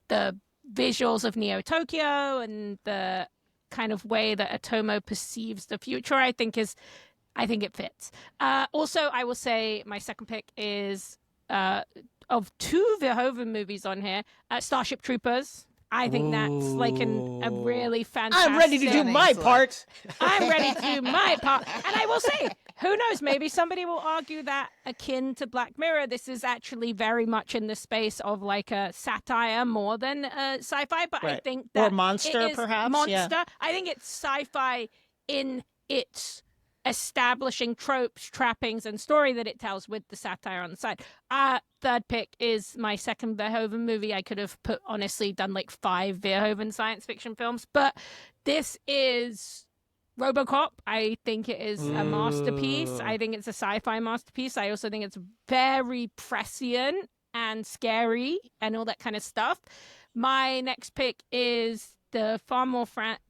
the visuals of Neo Tokyo and the kind of way that Otomo perceives the future, I think it fits. Also, I will say my second pick is of two Verhoeven movies on here, Starship Troopers. I think that's like a really fantastic. I'm ready to do my part. I'm ready to do my part. And I will say, who knows, maybe somebody will argue that akin to Black Mirror, this is actually very much in the space of like a satire more than sci-fi. But I think that or monster, it is perhaps. Monster. Yeah. I think it's sci-fi in its establishing tropes, trappings, and story that it tells with the satire on the side. Third pick is my second Verhoeven movie. I could have honestly done like 5 Verhoeven science fiction films, but this is Robocop. I think it is a masterpiece. I think it's a sci-fi masterpiece. I also think it's very prescient and scary and all that kind of stuff. My next pick is the far more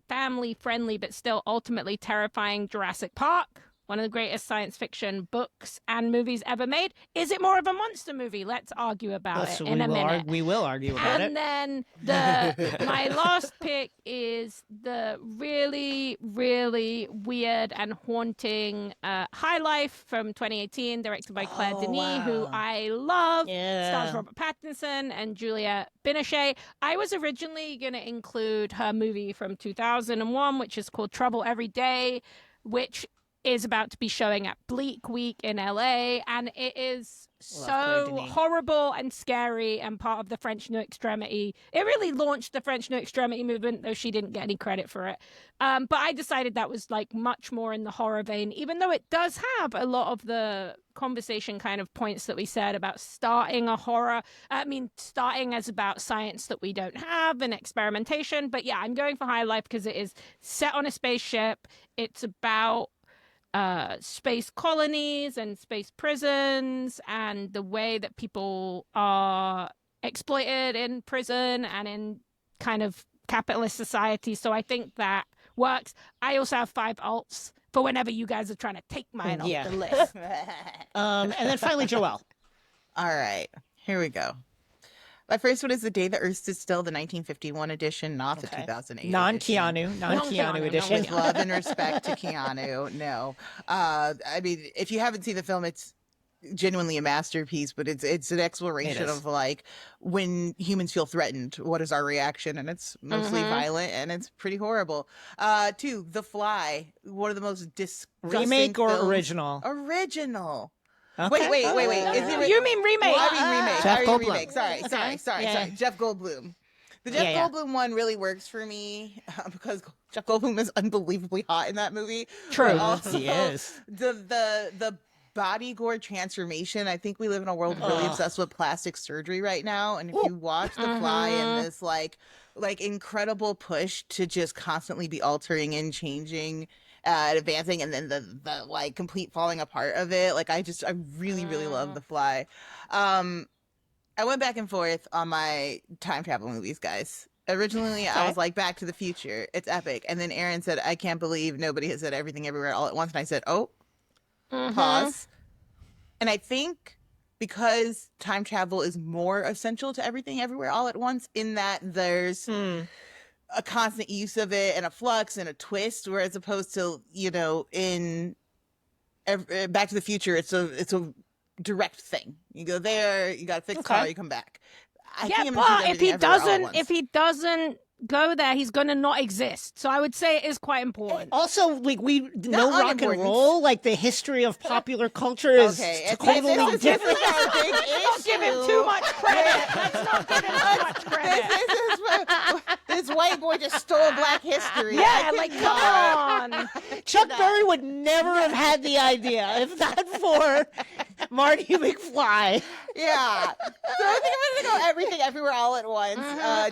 family-friendly but still ultimately terrifying Jurassic Park, one of the greatest science fiction books and movies ever made. Is it more of a monster movie? Let's argue about it in a minute. We will argue about And it. then my last pick is the really, really weird and haunting High Life from 2018, directed by Claire Denis, who I love. Stars Robert Pattinson and Julia Binochet. I was originally going to include her movie from 2001, which is called Trouble Every Day, which is about to be showing at Bleak Week in LA, and it is so Denis. horrible and scary and part of the French New Extremity. It really launched the French New Extremity movement, though she didn't get any credit for it. But I decided that was like much more in the horror vein, even though it does have a lot of the conversation kind of points that we said about starting a horror. I mean, starting as about science that we don't have and experimentation. But yeah, I'm going for High Life because it is set on a spaceship. It's about space colonies and space prisons and the way that people are exploited in prison and in kind of capitalist society. So I think that works. I also have 5 alts for whenever you guys are trying to take mine off the list. And then finally, Joelle. All right, here we go. My first one is The Day the Earth Stood Still, the 1951 edition, not the 2008 edition. Non-Keanu edition. With love and respect to Keanu, no. I mean, if you haven't seen the film, it's genuinely a masterpiece, but it's an exploration of like when humans feel threatened, what is our reaction? And it's mostly violent and it's pretty horrible. 2, The Fly, one of the most disgusting Remake or films. original? Original. Okay. Wait. No, Is it you mean remake? Well, I mean remake. Jeff I mean Goldblum. remake. Sorry. Yeah. Jeff Goldblum. The Jeff Goldblum one really works for me because Jeff Goldblum is unbelievably hot in that movie. True. But also, He is. The body gore transformation. I think we live in a world really obsessed with plastic surgery right now. And if you watch The Fly and this like incredible push to just constantly be altering and changing and advancing, and then the like complete falling apart of it. Like I really love The Fly. I went back and forth on my time travel movies, guys. Originally, I was like, Back to the Future. It's epic. And then Aaron said, I can't believe nobody has said Everything Everywhere All at Once. And I said, pause. And I think because time travel is more essential to Everything Everywhere All at Once, in that there's a constant use of it and a flux and a twist, whereas opposed to, in Back to the Future, it's a direct thing. You go there, you got to fix the car, you come back. But if he doesn't go there, he's gonna not exist. So I would say it is quite important. Also, like no rock and unimportant. roll. Like the history of popular culture is totally different. Let's not give him too much credit. Let's not give him too much credit. This white boy just stole Black history. Yeah, like come on. Chuck Berry would never have had the idea if not for Marty McFly. Yeah. So I think I'm gonna go Everything Everywhere All at Once.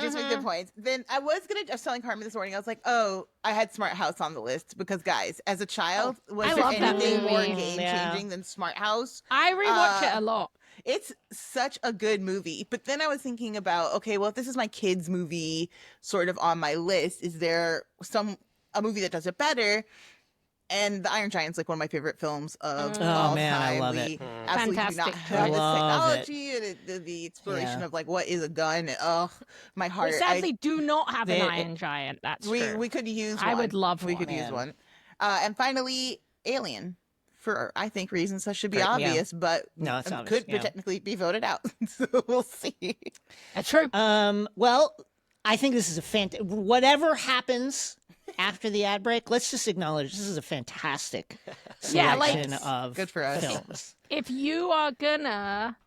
Just make good points. Then I was telling Carmen this morning, I was like, I had Smart House on the list because, guys, as a child, was there anything more game-changing than Smart House? I rewatch it a lot. It's such a good movie. But then I was thinking about, okay, well, if this is my kids' movie sort of on my list, is there a movie that does it better? And The Iron Giant's like one of my favorite films of all time. I love it. Absolutely do not Fantastic have this love technology and the exploration of like what is a gun. My heart. We sadly do not have an Iron Giant. That's true. We could use one. I would love we one. could use one. And finally, Alien. For I think reasons that should be obvious, but No, it's obvious, could technically be voted out. So we'll see. That's true. Well, I think this is whatever happens after the ad break, let's just acknowledge this is a fantastic selection of good for us. films. If you are gonna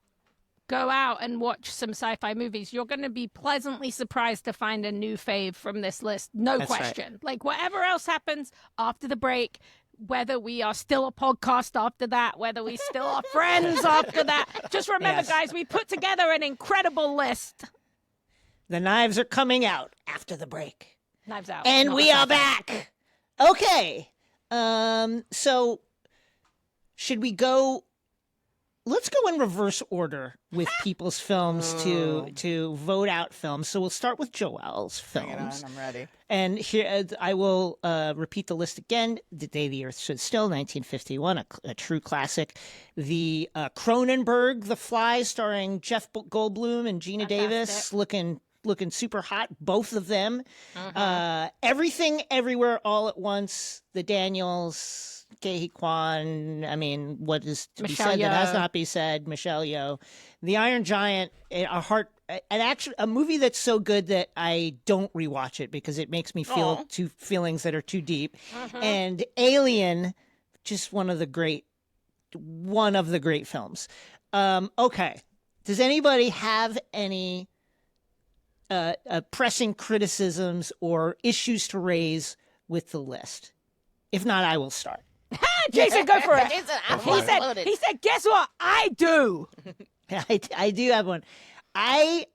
go out and watch some sci-fi movies, you're gonna be pleasantly surprised to find a new fave from this list. No That's question. Like whatever else happens after the break, whether we are still a podcast after that, whether we still are friends after that, just remember, guys, we put together an incredible list. The knives are coming out after the break. Knives Out. And not we are back. Okay. So should we go? Let's go in reverse order with people's films to vote out films. So we'll start with Joelle's films. I'm ready. And here I will repeat the list again. The Day the Earth Stood Still, 1951, a true classic. The Cronenberg, The Fly, starring Jeff Goldblum and Gina Davis, looking super hot, both of them. Everything Everywhere All at Once, the Daniels, Ke Kwan, I mean, what is to be said that has not been said, Michelle Yeoh. The Iron Giant, a movie that's so good that I don't rewatch it because it makes me feel feelings that are too deep. And Alien, just one of the great films. Okay. Does anybody have any pressing criticisms or issues to raise with the list? If not, I will start. Jason, go for it. Jason, He said, guess what? I do. I do have one. I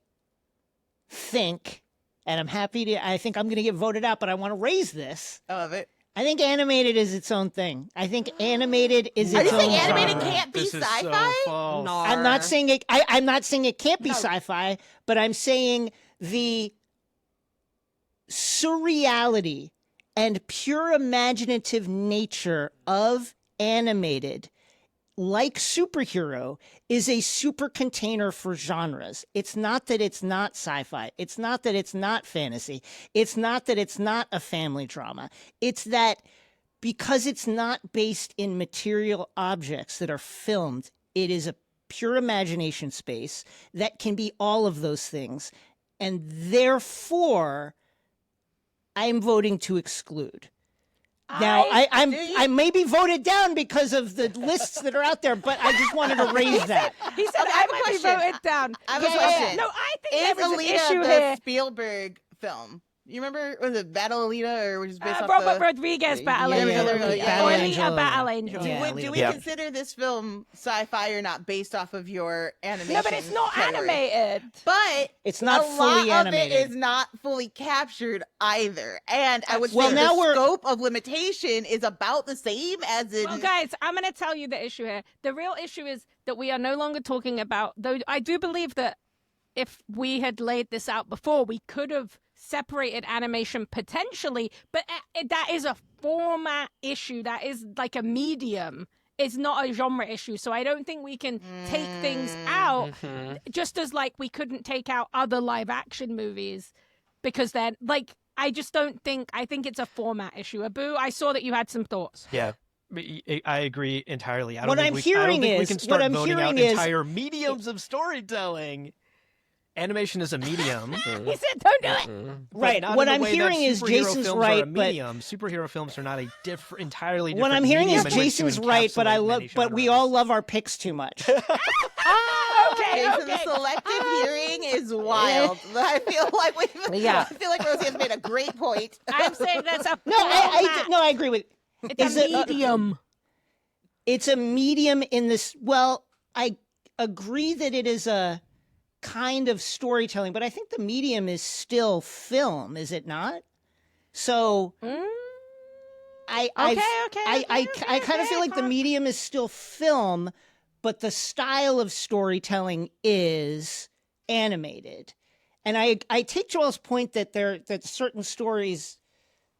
think, and I'm happy to, I think I'm going to get voted out, but I want to raise this. I love it. I think animated is its own thing. I think animated is Are its you own saying animated genre. can't be This is sci-fi? so false. No. I'm not saying it. I'm not saying it can't be sci-fi, but I'm saying the surreality and pure imaginative nature of animated, like superhero, is a super container for genres. It's not that it's not sci-fi. It's not that it's not fantasy. It's not that it's not a family drama. It's that because it's not based in material objects that are filmed, it is a pure imagination space that can be all of those things. And therefore, I'm voting to exclude. Now, I may be voted down because of the lists that are out there, but I just wanted to raise that. He said, Okay, I have a I might be question. voted down. I have a question. No, I think Is there was an Alita issue the here. Spielberg film? You remember, was it Battle Alita, or which is based off Robert the... Rodriguez, Battle Yeah, Angel. there we go, yeah. Battle Or Angel. Alita, Battle Angel. Yeah. Do we Yeah. consider this film sci-fi or not based off of your animation? No, but it's not category? animated. But It's not a fully lot animated. of it is not fully captured either. And I would Well, say now the we're- scope of limitation is about the same as in... Well, guys, I'm going to tell you the issue here. The real issue is that we are no longer talking about, though I do believe that if we had laid this out before, we could have separated animation potentially, but that is a format issue. That is like a medium. It's not a genre issue. So I don't think we can take things out just as like we couldn't take out other live action movies because then like I just don't think I think it's a format issue. Abu, I saw that you had some thoughts. Yeah. I agree entirely. I What don't think I'm we, I hearing don't think we is- can what start I'm voting hearing out is- entire mediums of storytelling. Animation is a medium. He said, "Don't do it." but Right. not What in the I'm way that hearing is superhero Jason's films right, are a but- medium. Superhero films are not a entirely different What I'm hearing is medium in which to Jason's right, but I encapsulate love, many but we genres. all love our picks too much. Okay, Okay, so okay. the selective hearing is wild. I feel like Yeah. I feel like Rosie has made a great point. I'm saying that's a No, I agree with. It's a medium. It's a medium in this. Well, I agree that it is a kind of storytelling, but I think the medium is still film, is it not? So I kind of feel like the medium is still film, but the style of storytelling is animated. And I take Joelle's point that that certain stories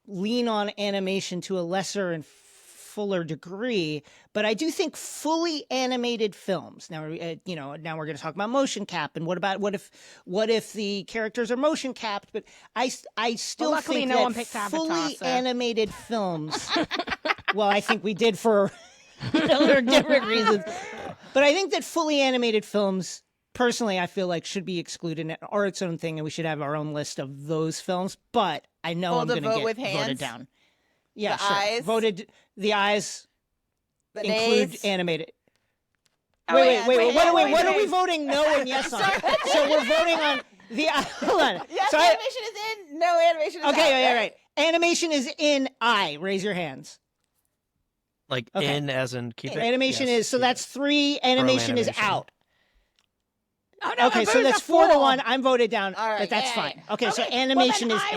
lean on animation to a lesser and fuller degree, but I do think fully animated films. Now, now we're going to talk about motion cap, and what if the characters are motion capped? But I still luckily think no that one picked Avatar, fully so. animated films. Well, I think we did for for different reasons, but I think that fully animated films. Personally, I feel like should be excluded or its own thing, and we should have our own list of those films. But I know Oh, I'm the going to vote get with voted hands? down. Yeah, The sure. eyes? Voted the eyes The include nays. animated. Oh, Wait. What are we wait. voting no and yes on? So we're voting on the. Hold on. Yes, So animation is in. No, animation is out. okay, yeah, right. Animation is in I. Raise your hands. Like Okay. in as in keep it. Animation yes, is so keep that's it. 3. Animation is animation. out. Oh, no, Okay, so Abu's that's a 4 to four. 1. I'm voted down, All right, but that's yay. fine. Okay, so Okay, animation well, is then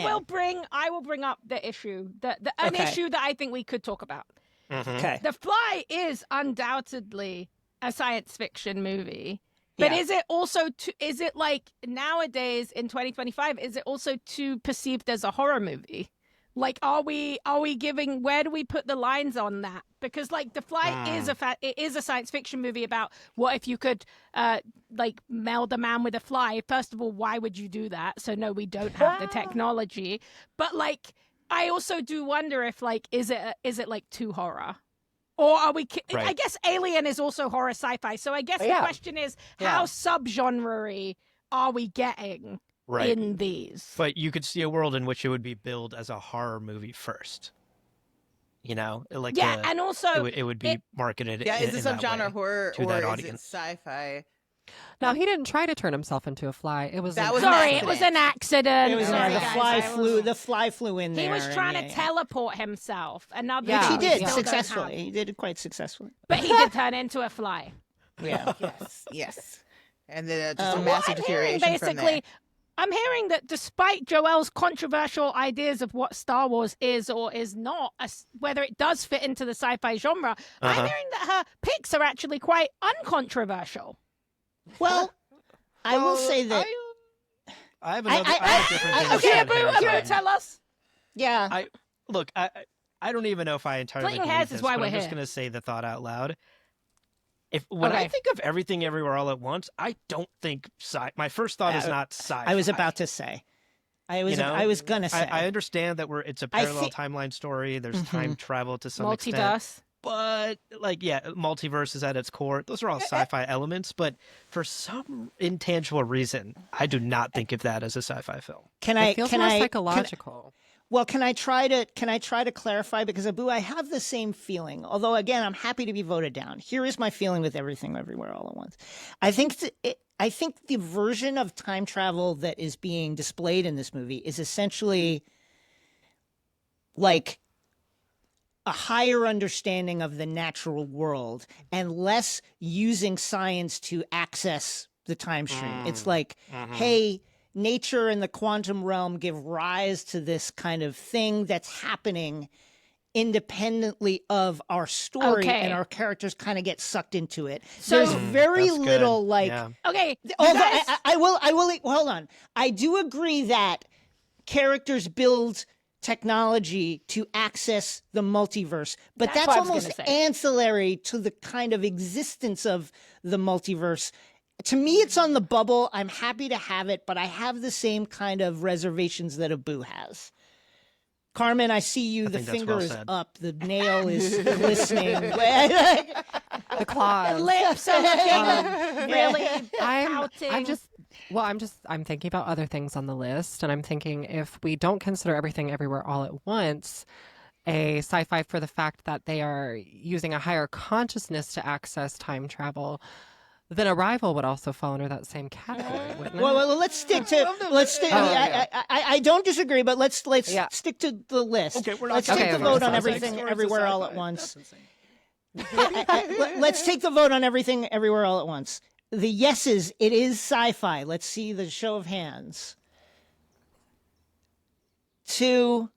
in. I will bring up the issue, an Okay. issue that I think we could talk about. Okay. The Fly is undoubtedly a science fiction movie, but Yeah. is it also is it like nowadays in 2025? Is it also too perceived as a horror movie? Like, are we giving? Where do we put the lines on that? Because like The Fly it is a science fiction movie about what if you could like meld a man with a fly. First of all, why would you do that? So no, we don't have the technology. But like, I also do wonder if like is it like too horror? Or are we? I Right. guess Alien is also horror sci-fi. So I guess the Yeah. question is, Yeah. how subgenre are we getting Right. in these? But you could see a world in which it would be billed as a horror movie first. like Yeah, and also it would be marketed. Yeah, is in this that subgenre way horror to or that is audience. it sci-fi? No, he didn't try to turn himself into a fly. It was That an was an sorry, accident. it was an accident. It was Sorry, the guys, fly I flew. was- The fly flew in there. He was and trying to yeah. teleport himself, and now Yeah, Which he yeah. did Still successfully. He did it quite successfully. But he did turn into a fly. Yeah. Yes. And then just a What massive I'm hearing, deterioration from there. basically, I'm hearing that despite Joelle's controversial ideas of what Star Wars is or is not, whether it does fit into the sci-fi genre, I'm hearing that her picks are actually quite uncontroversial. Well, I will say that. I have another. I- I have a different thing to Okay, say Boo, about Akira, Harrison. tell us. Yeah. Look, I don't even know if I entirely Splitting believe hairs this, is why but we're I'm just here. going to say the thought out loud. When I Okay. think of Everything Everywhere All at Once, I don't think my first thought is not sci-fi. I was about to say. I was gonna say. I understand that it's a I parallel thi- timeline story. There's time travel to some extent. Multiverse. But multiverse is at its core. Those are all sci-fi elements, but for some intangible reason, I do not think of that as a sci-fi film. Can It I? feels Can more I? psychological. Well, can I try to clarify? Because Abu, I have the same feeling. Although, again, I'm happy to be voted down. Here is my feeling with Everything Everywhere All at Once. I think the version of time travel that is being displayed in this movie is essentially like a higher understanding of the natural world and less using science to access the time stream. It's like, hey, nature and the quantum realm give rise to this kind of thing that's happening independently of our story, Okay. and our characters kind of get sucked into it. So- There's very That's good. little like Yeah. Okay, you although guys- I will hold on. I do agree that characters build technology to access the multiverse, but That's that's what I was almost gonna say. ancillary to the kind of existence of the multiverse. To me, it's on the bubble. I'm happy to have it, but I have the same kind of reservations that Abu has. Carmen, I see you. The think that's finger well is said. up. The nail is glistening. The claws. lips are looking really I'm pouting. I'm thinking about other things on the list, and I'm thinking if we don't consider Everything Everywhere All at Once a sci-fi for the fact that they are using a higher consciousness to access time travel, then Arrival would also fall under that same category, wouldn't it? Well, let's stick to I don't disagree, but let's Yeah. stick to the list. Okay, we're not let's talking take the about vote on sci-fi. everything, It's everywhere, all at sci-fi. once. That's insane. Let's take the vote on everything, everywhere, all at once. The yeses, it is sci-fi. Let's see the show of hands. 2.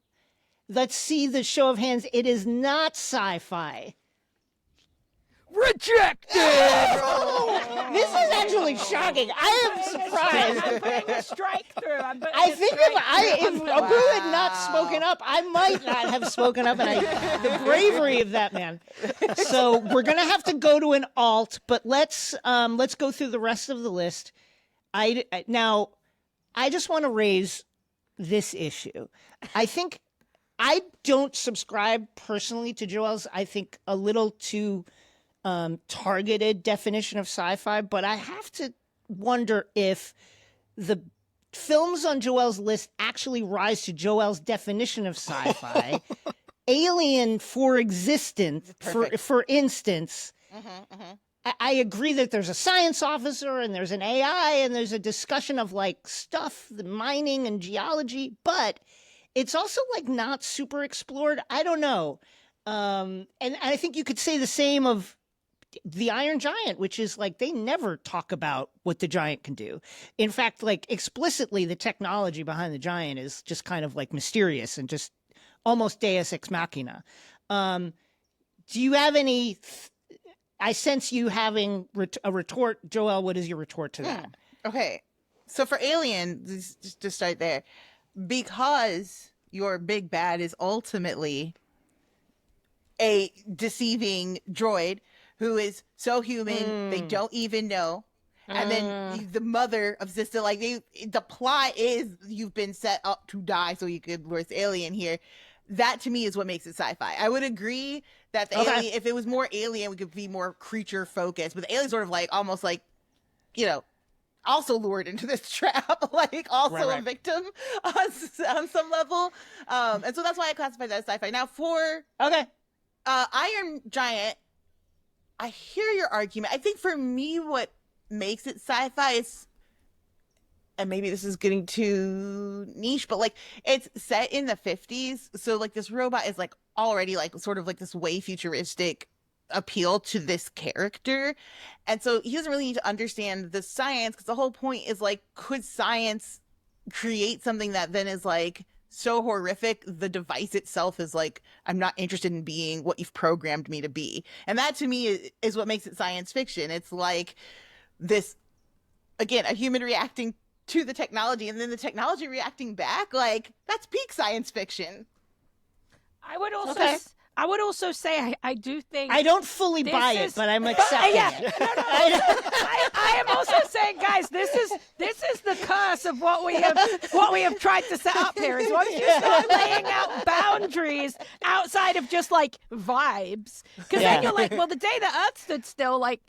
Let's see the show of hands. It is not sci-fi. Rejected! This is actually shocking. I am surprised. I'm putting a strike through. I'm putting I a think strike if through. Abu had not spoken up, I might not have spoken up. And the bravery of that man. So we're gonna have to go to an alt, but let's go through the rest of the list. Now, I just want to raise this issue. I think I don't subscribe personally to Joelle's, I think, a little too targeted definition of sci-fi, but I have to wonder if the films on Joelle's list actually rise to Joelle's definition of sci-fi. Alien, for instance, I agree that there's a science officer and there's an AI and there's a discussion of like stuff, the mining and geology, but it's also like not super explored. I don't know. And I think you could say the same of the Iron Giant, which is like they never talk about what the giant can do. In fact, like explicitly, the technology behind the giant is just kind of like mysterious and just almost Deus ex machina. Do you have any? I sense you having a retort, Joelle. What is your retort to that? Okay. So for Alien, just to start there, because your big bad is ultimately a deceiving droid who is so human they don't even know. And then the mother of Sister, like the plot is you've been set up to die so you could where's Alien here. That to me is what makes it sci-fi. I would agree that the alien, if it was more alien, we could be more creature focused. But the alien sort of like almost like, you know, also lured into this trap, like also Right. a victim on some level. And so that's why I classify that as sci-fi. Now for Okay. Iron Giant, I hear your argument. I think for me, what makes it sci-fi is, and maybe this is getting too niche, but like it's set in the 50s. So like this robot is like already like sort of like this way futuristic appeal to this character. And so he doesn't really need to understand the science, because the whole point is like, could science create something that then is like so horrific the device itself is like, I'm not interested in being what you've programmed me to be. And that to me is what makes it science fiction. It's like this, again, a human reacting to the technology and then the technology reacting back. Like, that's peak science fiction. I would also Okay. I would also say I do think I don't fully buy it, is- but I'm accepting yeah. it. I am also saying, guys, this is the curse of what we have tried to set up here. Is once you start laying out boundaries outside of just like vibes, because Yeah. then you're like, well, the day the Earth stood still, like.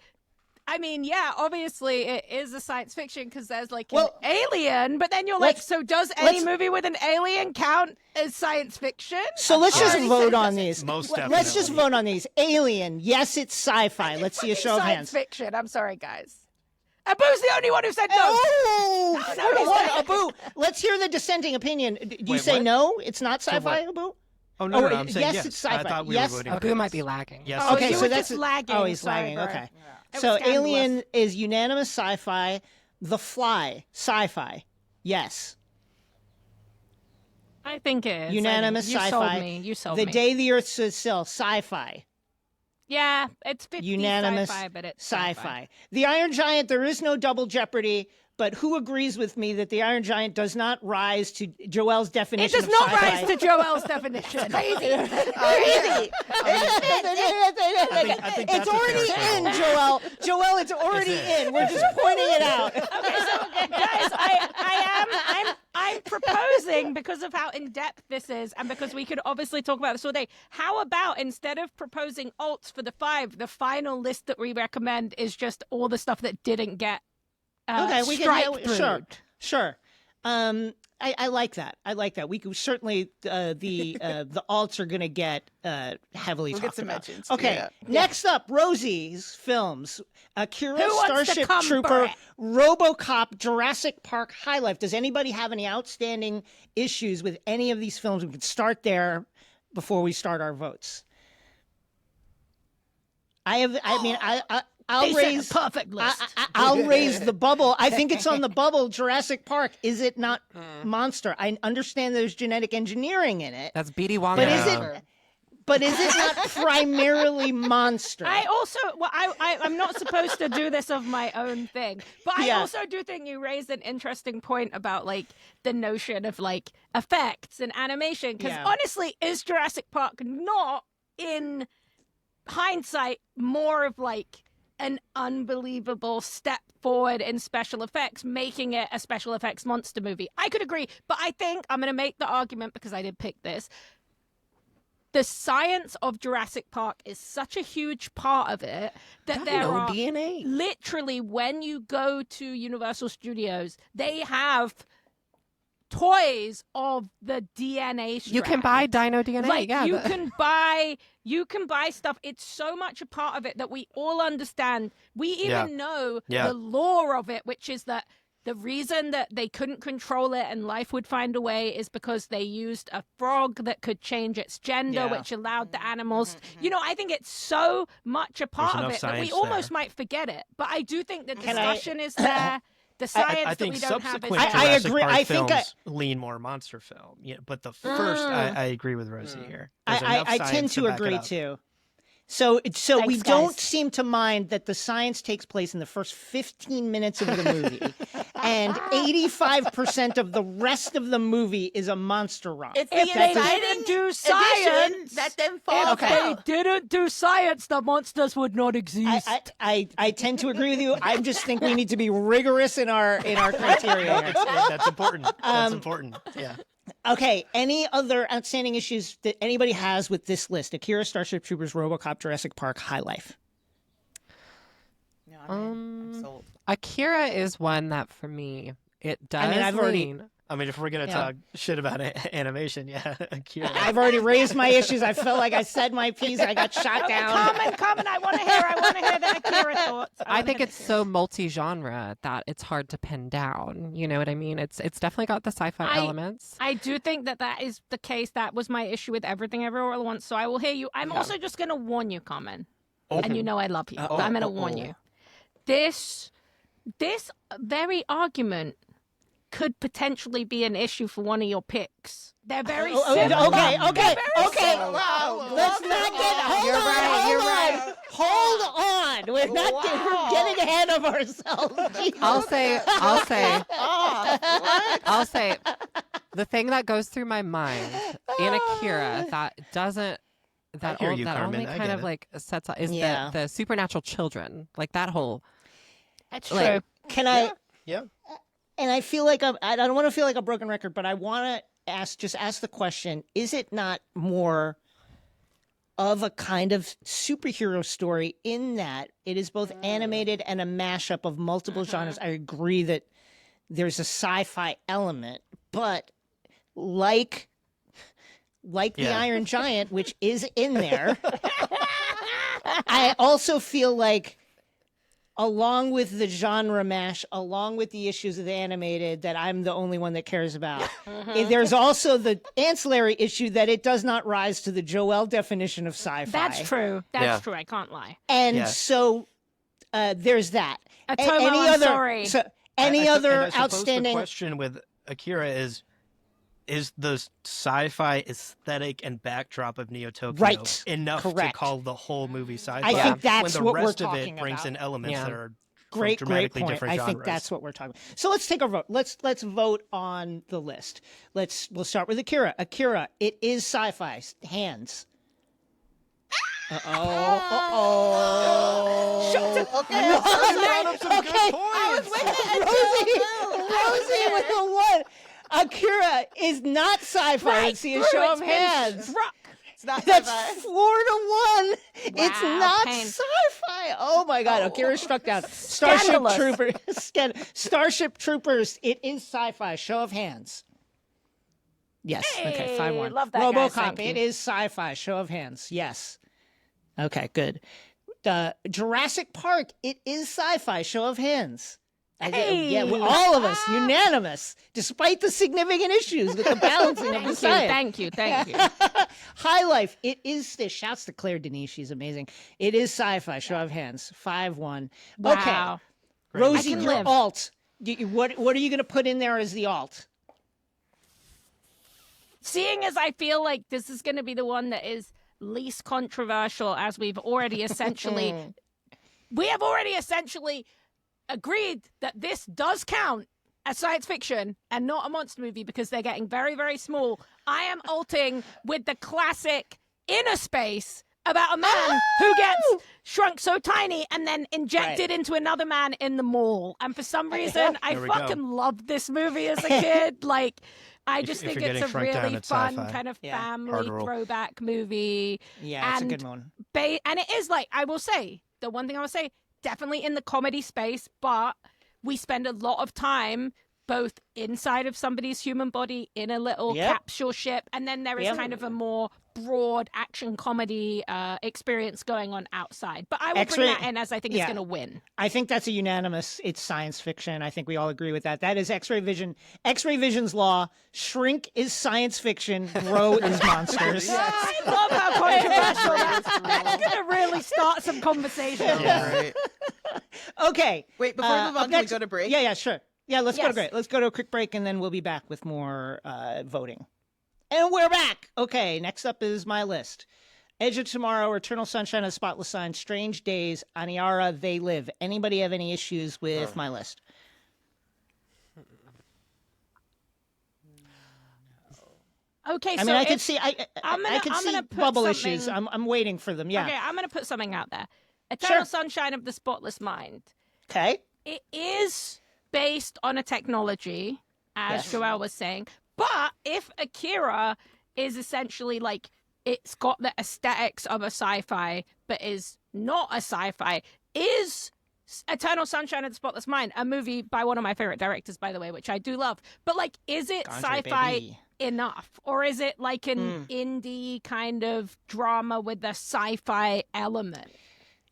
I mean, yeah, obviously it is a science fiction because there's like an alien, but then you're like, let's- so does any let's- movie with an alien count as science fiction? So let's just Already vote said on it these. Most Let's just definitely. vote on these. Alien, yes, it's sci-fi. Let's see a show of Science hands. fiction. I'm sorry, guys. Abu's the only one who said no. Oh, No, 4-1, he's Abu. Let's hear the dissenting opinion. Do you Wait, say what? no? It's not sci-fi, what? Abu? Oh no, I'm saying yes, yes. it's sci-fi. I thought we Yes. were voting. for Abu might yes. be lagging. Yes. Oh, Okay, you so were that's just lagging. Oh, he's Sorry, lagging. bro. Okay. It So was scandalous. Alien is unanimous sci-fi. The Fly, sci-fi. Yes. I think it is. Unanimous you sci-fi. sold me. You sold The me. Day the Earth Stood Still, sci-fi. Yeah, it's 50 Unanimous sci-fi, but it's sci-fi. The Iron Giant, there is no double jeopardy, but who agrees with me that the Iron Giant does not rise to Joelle's It definition does of not sci-fi? rise to Joelle's definition. Crazy. Crazy. I think It's that's a fair already statement. in, Joelle. Joelle, it's already Is in. We're just pointing it out. Okay, so guys, I'm proposing, because of how in depth this is, and because we could obviously talk about this all day. How about instead of proposing alts for the 5, the final list that we recommend is just all the stuff that didn't get Okay, we strike can. Yeah, through. sure. I like that. I like that. We could certainly the alts are going to get heavily We'll talked get some about. mentions. Okay, Yeah. next up, Rosie's films: Akira, Who wants to Starship come Trooper, for it? Robocop, Jurassic Park, High Life. Does anybody have any outstanding issues with any of these films? We could start there before we start our votes. I'll They sent a raise perfect list. I'll raise the bubble. I think it's on the bubble. Jurassic Park. Is it not monster? I understand there's genetic engineering in it, That's BD Wong. but Yeah. is it not primarily monster? I also, well, I'm not supposed to do this of my own thing, but I Yeah. also do think you raised an interesting point about like the notion of like effects and animation. Because Yeah. honestly, is Jurassic Park not, in hindsight, more of like an unbelievable step forward in special effects, making it a special effects monster movie? I could agree, but I think I'm going to make the argument, because I did pick this. The science of Jurassic Park is such a huge part of it that there are DNA. literally, when you go to Universal Studios, they have toys of the DNA strands. You can buy Dino DNA. Like yeah, you the- can buy stuff. It's so much a part of it that we all understand. We even know Yeah. the lore of it, which is that the reason that they couldn't control it and life would find a way is because they used a frog that could change its gender, Yeah. which allowed the animals. You know, I think it's so much a part of enough it that we science almost there. might forget it. But I do think the Can I- discussion is there. The science I that think we don't have is subsequent I Jurassic agree. Park I think films lean more monster film. Yeah, but the first, I agree with Rosie here. There's enough I tend science to back it agree up. too. So we Thanks, don't guys. seem to mind that the science takes place in the first 15 minutes of the movie, and 85% of the rest of the movie is a monster romp. It's If the they exciting didn't do addition science, that then falls if they out. didn't do science, the monsters would not exist. I tend to agree with you. I just think we need to be rigorous in our criteria here. That's important. That's important. Yeah. Okay, any other outstanding issues that anybody has with this list? Akira, Starship Troopers, Robocop, Jurassic Park, High Life. No, I'm sold. Akira is one that for me it does. I mean, I've already- lean. I mean, if we're gonna Yeah. talk shit about animation, yeah, Akira. I've already raised my issues. I felt like I said my piece. I got shot Okay, down. Carmen, I want to hear the Akira thoughts. I think it's so multi-genre that it's hard to pin down. You know what I mean? It's definitely got the sci-fi elements. I do think that is the case. That was my issue with Everything Everywhere All at Once. So I will hear you. I'm also just going to warn you, Carmen. And you know I love you. But I'm going to warn you. This very argument could potentially be an issue for one of your picks. They're very similar. Okay. Wow. Let's not get. Hold You're on. right, Hold you're on. right. Hold on. We're not. We're getting ahead of ourselves. Jesus. I'll say, Oh, I'll say, the thing that goes through my mind in Akira that doesn't, that, I hear o- you, that Carmen. only I kind get of it. like sets up is Yeah. the supernatural children, like that whole. That's Like- true. Can I? Yeah. And I feel like I don't want to feel like a broken record, but I want to ask the question: is it not more of a kind of superhero story in that it is both animated and a mashup of multiple genres? I agree that there's a sci-fi element, but like the Yeah. Iron Giant, which is in there, I also feel like, along with the genre mash, along with the issues of the animated that I'm the only one that cares about, there's also the ancillary issue that it does not rise to the Joelle definition of sci-fi. That's true. That's Yeah. true. I can't lie. And Yeah. so there's that. Atomo, I'm sorry. Any I other suppose outstanding? The question with Akira is the sci-fi aesthetic and backdrop of Neo Tokyo Right. enough Correct. to call the whole movie sci-fi? I think that's when the what we're rest of talking it brings about. in elements Yeah. that are from Great dramatically point. different I genres. think that's what we're talking about. So let's take a vote. Let's vote on the list. We'll start with Akira. Akira, it is sci-fi. Hands. okay. Okay. Rosie with the one. Akira is not sci-fi. Right Let's see a through, show it's of been hands. struck. It's not That's sci-fi. 4-1. It's Wow, not pain. sci-fi. Oh my God. Akira struck down. Starship Scandalous. Troopers. Starship Troopers. It is sci-fi. Show of hands. Yes. Okay. Hey, 5-1. love that, guys. Robocop. Thank you. It is sci-fi. Show of hands. Yes. Okay. Good. Jurassic Park. It is sci-fi. Show of hands. Hey. Yeah, all of us, unanimous, despite the significant issues with the balancing of the science. Thank you. High Life. It is. Shouts to Claire Denis. She's amazing. It is sci-fi. Show of hands. 5-1. Okay, Wow. Rosie, I can your live. alt. What are you going to put in there as the alt? Seeing as I feel like this is going to be the one that is least controversial, as we have already essentially agreed that this does count as science fiction and not a monster movie because they're getting very, very small. I am alting with the classic Innerspace about a man who gets shrunk so tiny and then injected into another man in the mall. And for some reason, I There we go. fucking loved this movie as a kid. Like, I just if think you're it's getting a shrunk down, really it's fun sci-fi. kind of Yeah. family Hard rule. throwback movie. Yeah, it's a And good one. And it is like, I will say, the one thing I will say, definitely in the comedy space, but we spend a lot of time both inside of somebody's human body in a little Yep. capsule ship, and then there is Yep. kind of a more broad action comedy experience going on outside. But I will X-ray- bring that in as I think it's yeah. going to win. I think that's a unanimous. It's science fiction. I think we all agree with that. That is X-ray vision. X-ray vision's law. Shrink is science fiction. Grow is monsters. I love how controversial that is. That's going to really start some conversation. Yeah. Right. Okay. Wait, before we move up on, can we next- go to break? Yeah, sure. Yeah, let's go to Yes. break. Let's go to a quick break, and then we'll be back with more voting. And we're back. Okay, next up is my list. Edge of Tomorrow, Eternal Sunshine of the Spotless Sun, Strange Days, Aniara, They Live. Anybody have any issues with my list? Okay, I so mean, I if- can see. I I'm can gonna see put bubble something- issues. I'm waiting for them. Yeah. Okay, I'm going to put something out there. Eternal Sure. Sunshine of the Spotless Mind. Okay. It is based on a technology, as Yes. Joelle was saying. But if Akira is essentially like, it's got the aesthetics of a sci-fi, but is not a sci-fi, is Eternal Sunshine of the Spotless Mind, a movie by one of my favorite directors, by the way, which I do love. But like, is it Andre, sci-fi baby. enough, or is it like an indie kind of drama with a sci-fi element?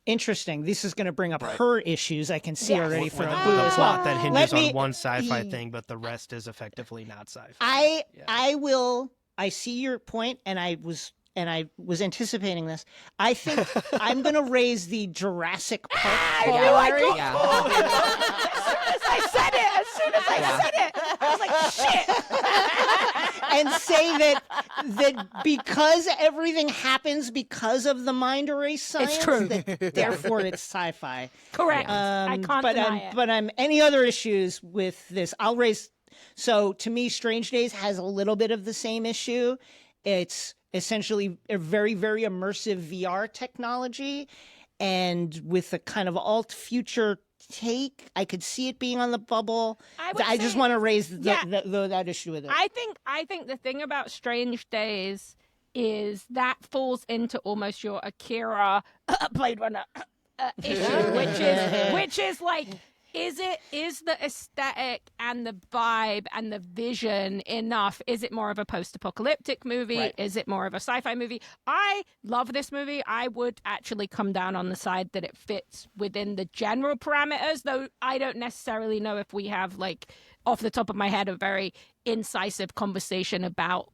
Interesting. This is going to bring up her issues. I can see Yes. already With from a Boo as well. plot that Let hinges me- on one sci-fi thing, but the rest is effectively not sci-fi. I see your point, and I was anticipating this. I think I'm going to raise the Jurassic Park corollary. Yeah. As soon as I said it, I was like, shit. And say that because everything happens because of the mind erase science, true. that therefore it's sci-fi. Correct. I can't but deny it. But any other issues with this? I'll raise. So to me, Strange Days has a little bit of the same issue. It's essentially a very, very immersive VR technology, and with a kind of alt future take. I could see it being on the bubble. I just want to raise that issue with it. I think the thing about Strange Days is that falls into almost your Akira Blade Runner issue, which is like, is the aesthetic and the vibe and the vision enough? Is it more of a post-apocalyptic movie? Right. Is it more of a sci-fi movie? I love this movie. I would actually come down on the side that it fits within the general parameters, though I don't necessarily know if we have, like, off the top of my head, a very incisive conversation about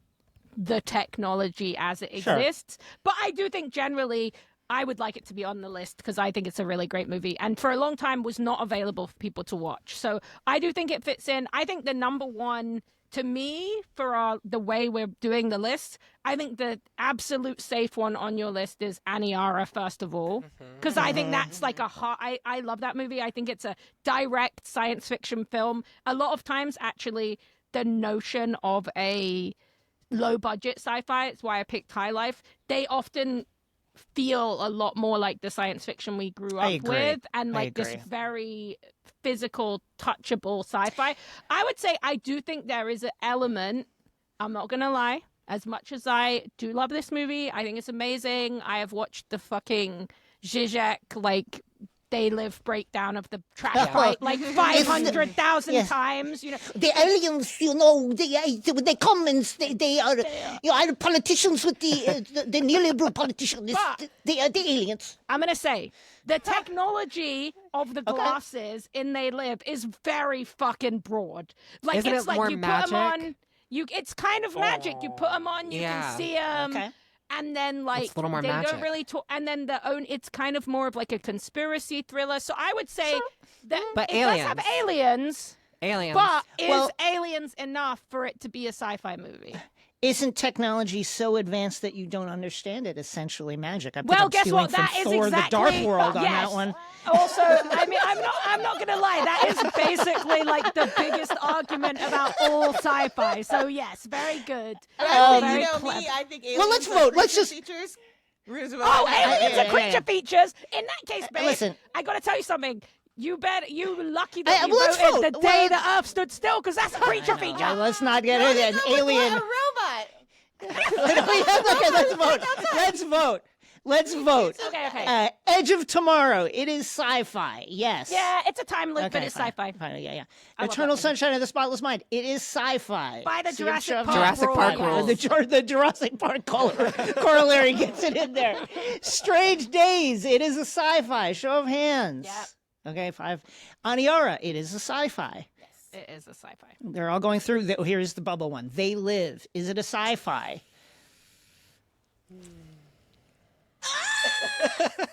the technology as it Sure. exists. But I do think generally I would like it to be on the list because I think it's a really great movie, and for a long time was not available for people to watch. So I do think it fits in. I think the number one to me for the way we're doing the list, I think the absolute safe one on your list is Aniara, first of all, because I think that's like I love that movie. I think it's a direct science fiction film. A lot of times, actually, the notion of a low budget sci-fi, it's why I picked High Life, they often feel a lot more like the science fiction we grew I up agree. with, and I like this agree. very physical, touchable sci-fi. I would say I do think there is an element, I'm not gonna lie, as much as I do love this movie, I think it's amazing. I have watched the fucking Zizek, like, They Live breakdown of the trash fight like 500,000 Yes. times, you know. The aliens, they come and they are, are politicians with the neoliberal politicians. But- They are the aliens. I'm going to say the technology of the glasses in They Live is very fucking broad. Like, Isn't it's it like more you magic? put them on, it's kind of magic. You put them on, you Yeah. can see them. Okay. And then, like, It's a little more they magic. don't really talk. And then it's kind of more of like a conspiracy thriller. So I would say that But it does have aliens, Aliens. but is Well- aliens enough for it to be a sci-fi movie? Isn't technology so advanced that you don't understand it? Essentially, magic. I think Well, I'm guess stealing what? from That is Thor: exactly The Dark World on yes. that one. Also, I mean, I'm not gonna lie. That is basically like the biggest argument about all sci-fi. So yes, very good. Very clever. I think aliens Well, let's are vote. Let's creature just- features. Oh, aliens yeah, are creature yeah. features. In that case, babe, Listen. I gotta tell you something. You lucky that you well, let's voted vote. the day Well, the Earth stood still, because that's a creature feature. Let's not get it. An alien. A robot. Okay, let's vote. Let's vote. Okay. Edge of Tomorrow. It is sci-fi. Yes. Yeah, it's a time loop, but Okay, it's fine, sci-fi. fine, yeah. love Eternal that Sunshine of the Spotless Mind. It is sci-fi. By the See, Jurassic I'm Park Jurassic Park rule. rules. The Jurassic Park corollary gets it in there. Strange Days. It is a sci-fi. Show of hands. Yep. Okay, 5. Aniara. It is a sci-fi. It is a sci-fi. They're all going through. Here's the bubble one. They Live. Is it a sci-fi?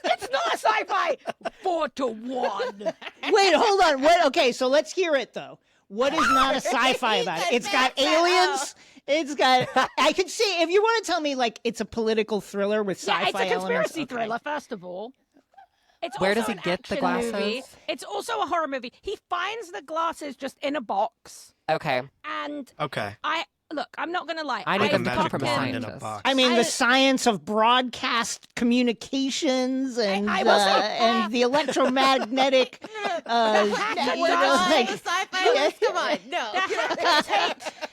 It's not a sci-fi. 4-1. Wait, hold on. What? Okay, so let's hear it though. What is not a sci-fi about it? It's got aliens. It's got. I can see if you want to tell me like it's a political thriller with sci-fi Yeah, it's a elements. conspiracy Okay. thriller, first of all. It's Where also does he an get the action movie. glasses? It's also a horror movie. He finds the glasses just in a box, Okay. and Okay. I'm not gonna lie. I need them to Magic come from a wand in a scientist. box. I mean, I- the science of broadcast communications and I will say- and the electromagnetic. What's the sci-fi list? Come on, no.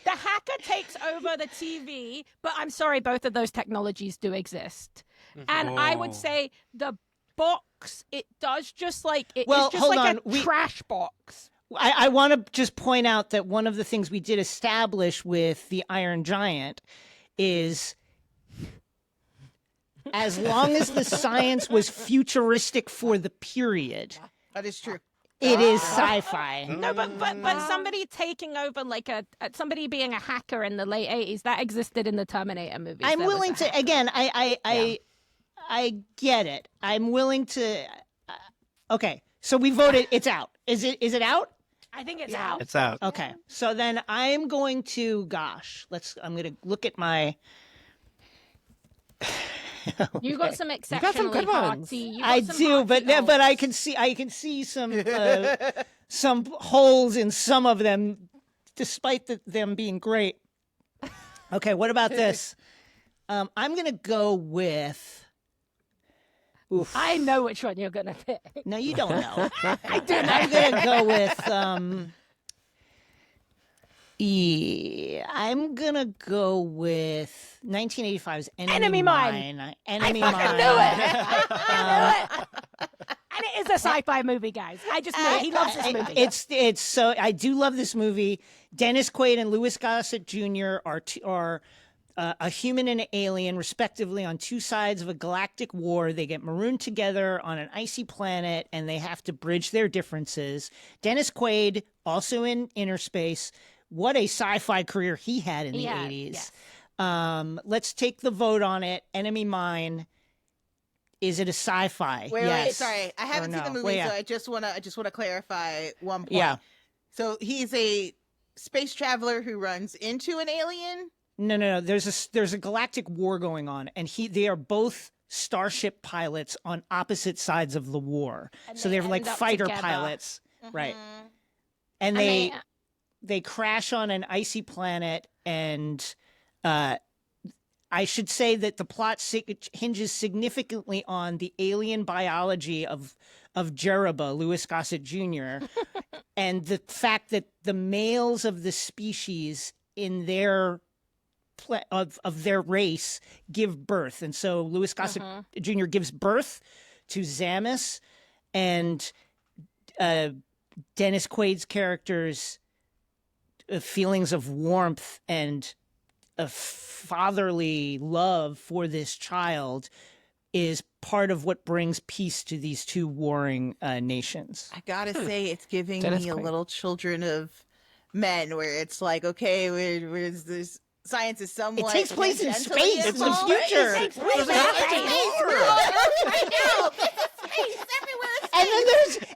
The hacker takes over the TV, but I'm sorry, both of those technologies do exist. And I would Oh. say the box, it does just like it's Well, just hold like on. a trash box. I want to just point out that one of the things we did establish with the Iron Giant is as long as the science was futuristic for the period, That is true. it is sci-fi. No, but somebody taking over like somebody being a hacker in the late 80s, that existed in the Terminator movies. I'm There was willing a to hacker. again. I get it. I'm willing to. Okay, so we voted. It's out. Is it out? I think it's out. It's out. Okay, so then I'm going to. I'm going to look at my. You got some exceptionally good ones. hearty. You got I some do, hearty but I oats. can see some holes in some of them, despite them being great. Okay, what about this? I'm gonna go with. Oof. I know which one you're gonna pick. No, you don't know. I do know. I'm gonna go with. I'm gonna go with 1985's Enemy Mine. Enemy Mine. I knew it. I knew it. And it is a sci-fi movie, guys. I just knew it. He loves this movie. It's so I do love this movie. Dennis Quaid and Louis Gossett Jr. are a human and an alien, respectively, on two sides of a galactic war. They get marooned together on an icy planet, and they have to bridge their differences. Dennis Quaid, also in Innerspace. What a sci-fi career he had in the 80s. Yes. Let's take the vote on it. Enemy Mine. Is it a sci-fi? Wait, sorry. I haven't seen the movie, Well, yeah. so I just wanna clarify one point. Yeah. So he's a space traveler who runs into an alien. No. There's a galactic war going on, and they are both Starship pilots on opposite sides of the war. And So they they're like end up fighter together. pilots, right? And And they crash on an icy planet, and I should say that the plot hinges significantly on the alien biology of Jeroba, Louis Gossett Jr., and the fact that the males of the species in their of their race give birth, and so Louis Gossett Jr. gives birth to Zamus, and Dennis Quaid's character's feelings of warmth and a fatherly love for this child is part of what brings peace to these two warring nations. I gotta say, it's giving Dennis me a Quaid. little Children of Men, where it's like, okay, where's this? Science is somewhat. It takes place in tangentially space. It's the involved. future. It takes place in It's space. We're on Earth right now. This is space everywhere.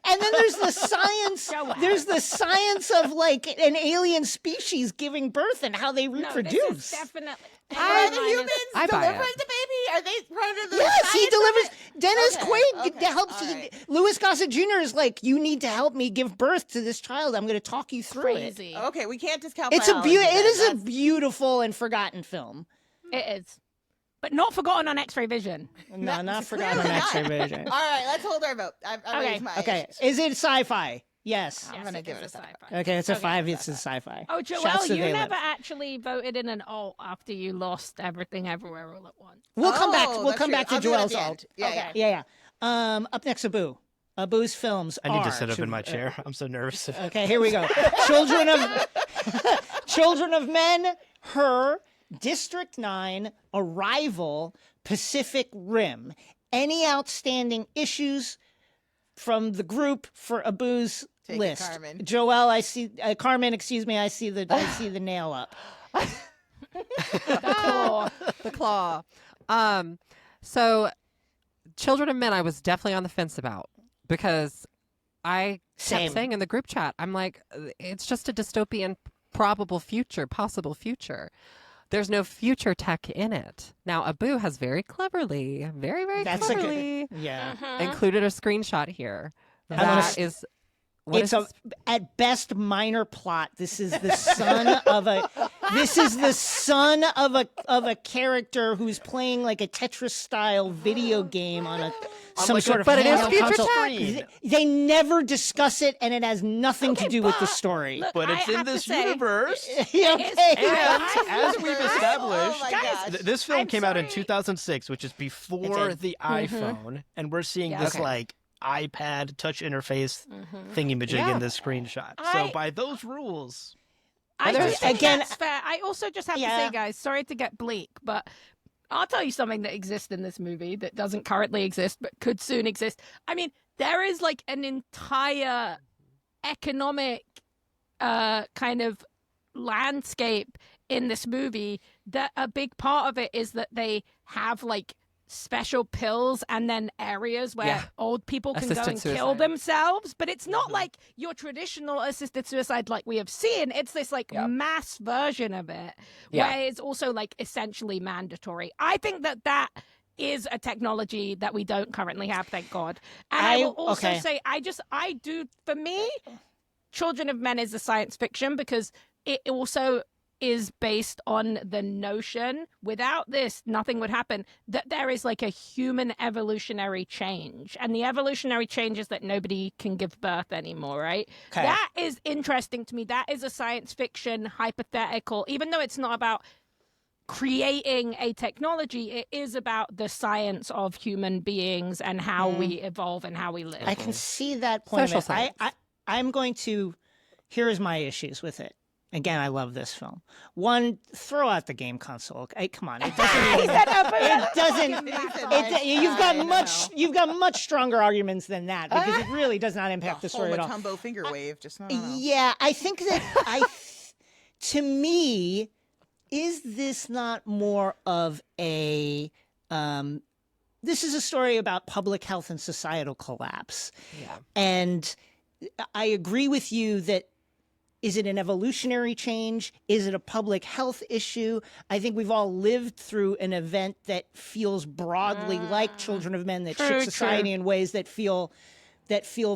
And then there's the science. Joelle. There's the science of like an alien species giving birth and how they no, reproduce. this is definitely. Are the humans I buy delivering it. the baby? Are they part of the? Yes, he science of delivers. it? Dennis Okay, Quaid okay, helps. all right. Louis Gossett Jr. is like, you need to help me give birth to this child. I'm going to talk you through Crazy. Okay, we can't discount. it. It biology is then. a beautiful and forgotten film. It is, but not forgotten on X-ray vision. No, not forgotten on clearly X-ray not. vision. All right, let's hold our vote. I've Okay. raised my. Okay, is it sci-fi? Yes. I'm Yes, gonna it give is it a sci-fi. Okay, it's a Okay, 5. it's It's a sci-fi. Oh, Shouts Joelle, to you They never Live. actually voted in an alt after you lost Everything Everywhere All at Once. We'll come back. Oh, We'll that's come true. back to I'll do it at Joelle's the end. alt. Yeah, Okay. yeah. Yeah. Up next, Abu. Abu's films. I need to are- sit up in my chair. I'm so nervous. Okay, here we go. Children of Men, Her, District 9, Arrival, Pacific Rim. Any outstanding issues from the group for Abu's Take it, list? Carmen. Joelle, I see. Carmen, excuse me. I see the nail up. Cool. The claw. So Children of Men, I was definitely on the fence about because I Same. kept saying in the group chat, I'm like, it's just a dystopian possible future. There's no future tech in it. Now, Abu has very cleverly, very That's a cleverly good. Yeah. included a screenshot here. I wanna That is What it's is at best minor plot. This is the son of a. This is the son of a character who's playing like a Tetris style video game on some like sort of But it is handheld future console. tech. They never discuss it, and it has nothing to do with the story. Look, But I it's in have to this say- universe. Yeah, It is- okay. And as we've Oh established, my gosh. this film I'm came out in sorry. 2006, which is before It did. the iPhone, and we're seeing Yeah. this Okay. like iPad touch interface thingy-majig Yeah. in this screenshot. I- So by those rules, I do there's- think again- that's fair. I also just have to Yeah. say, guys, sorry to get bleak, but I'll tell you something that exists in this movie that doesn't currently exist but could soon exist. I mean, there is like an entire economic kind of landscape in this movie that a big part of it is that they have like special pills and then areas where Yeah. old people can go Assisted and kill suicide. themselves, but it's not like your traditional assisted suicide like we have seen. It's this like Yeah. mass version of it Yeah. where it's also like essentially mandatory. I think that is a technology that we don't currently have, thank God. And I will also okay. say I do, for me, Children of Men is a science fiction because it also is based on the notion, without this, nothing would happen, that there is like a human evolutionary change. And the evolutionary change is that nobody can give birth anymore, right? Okay. That is interesting to me. That is a science fiction hypothetical, even though it's not about creating a technology, it is about the science of human beings and how we evolve and how we live. I can see that point. Social of it. I'm going to. Here's my issues with it. Again, I love this film. One, throw out the game console. Come on, it doesn't. Even, it doesn't. You've got much stronger arguments than that because it really does not impact the story at all. Matumbo finger wave. Just no. Yeah, I think that to me, is this not more of a this is a story about public health and societal collapse. Yeah. And I agree with you that is it an evolutionary change? Is it a public health issue? I think we've all lived through an event that feels broadly like Children of Men, that True, shook society in ways that feel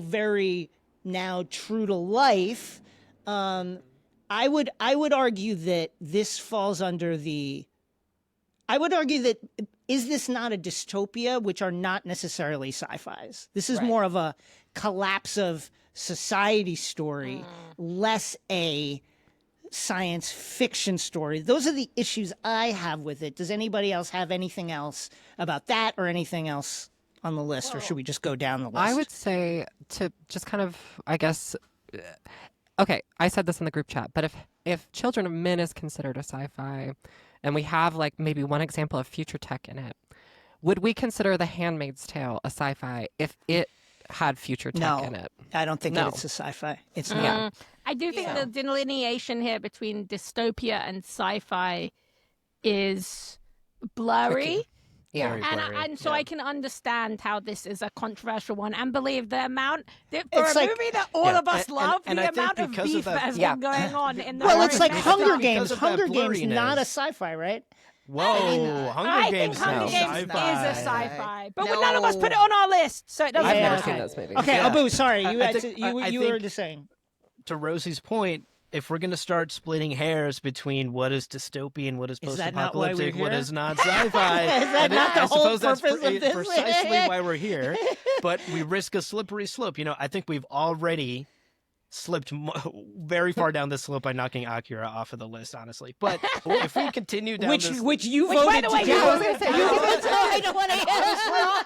very now true to life. I would argue that this falls under the. I would argue that is this not a dystopia, which are not necessarily sci-fis. This is more of a collapse of society story, less a science fiction story. Those are the issues I have with it. Does anybody else have anything else about that or anything else on the list, or should we just go down the list? I would say to just kind of, I guess, okay, I said this in the group chat, but if Children of Men is considered a sci-fi, and we have like maybe one example of future tech in it, would we consider The Handmaid's Tale a sci-fi if it had future tech in it? I don't think No. that it's a sci-fi. It's not. Yeah. I do think the delineation here between dystopia and sci-fi is blurry. Tricky. Yeah. Very And, blurry, and so yeah. I can understand how this is a controversial one and believe the amount that for It's a like- movie that all Yeah, of us and- love, and the I think amount of because of beef that- that has Yeah. been going on in the Well, it's like next Hunger film. Games. Because of that Hunger Games, not a blurriness. sci-fi, right? Whoa, Hunger I Games think Hunger is Games sci-fi. is a sci-fi, but No. none of us put it on our list, so it doesn't I've Yeah, never matter. seen okay. those movies. Okay, Yeah. Abu, sorry, you I had think- to, you, I you were think- just saying. To Rosie's point, if we're going to start splitting hairs between what is dystopian, what is Is that not why we're post-apocalyptic, what here? is not sci-fi, Is that and not the I whole suppose that's purpose of this? precisely why we're here. But we risk a slippery slope. You know, I think we've already slipped very far down the slope by knocking Akira off of the list, honestly. But if we continue down Which this... you Which, voted by the way, to do. you I was gonna say, You voted to- I don't want to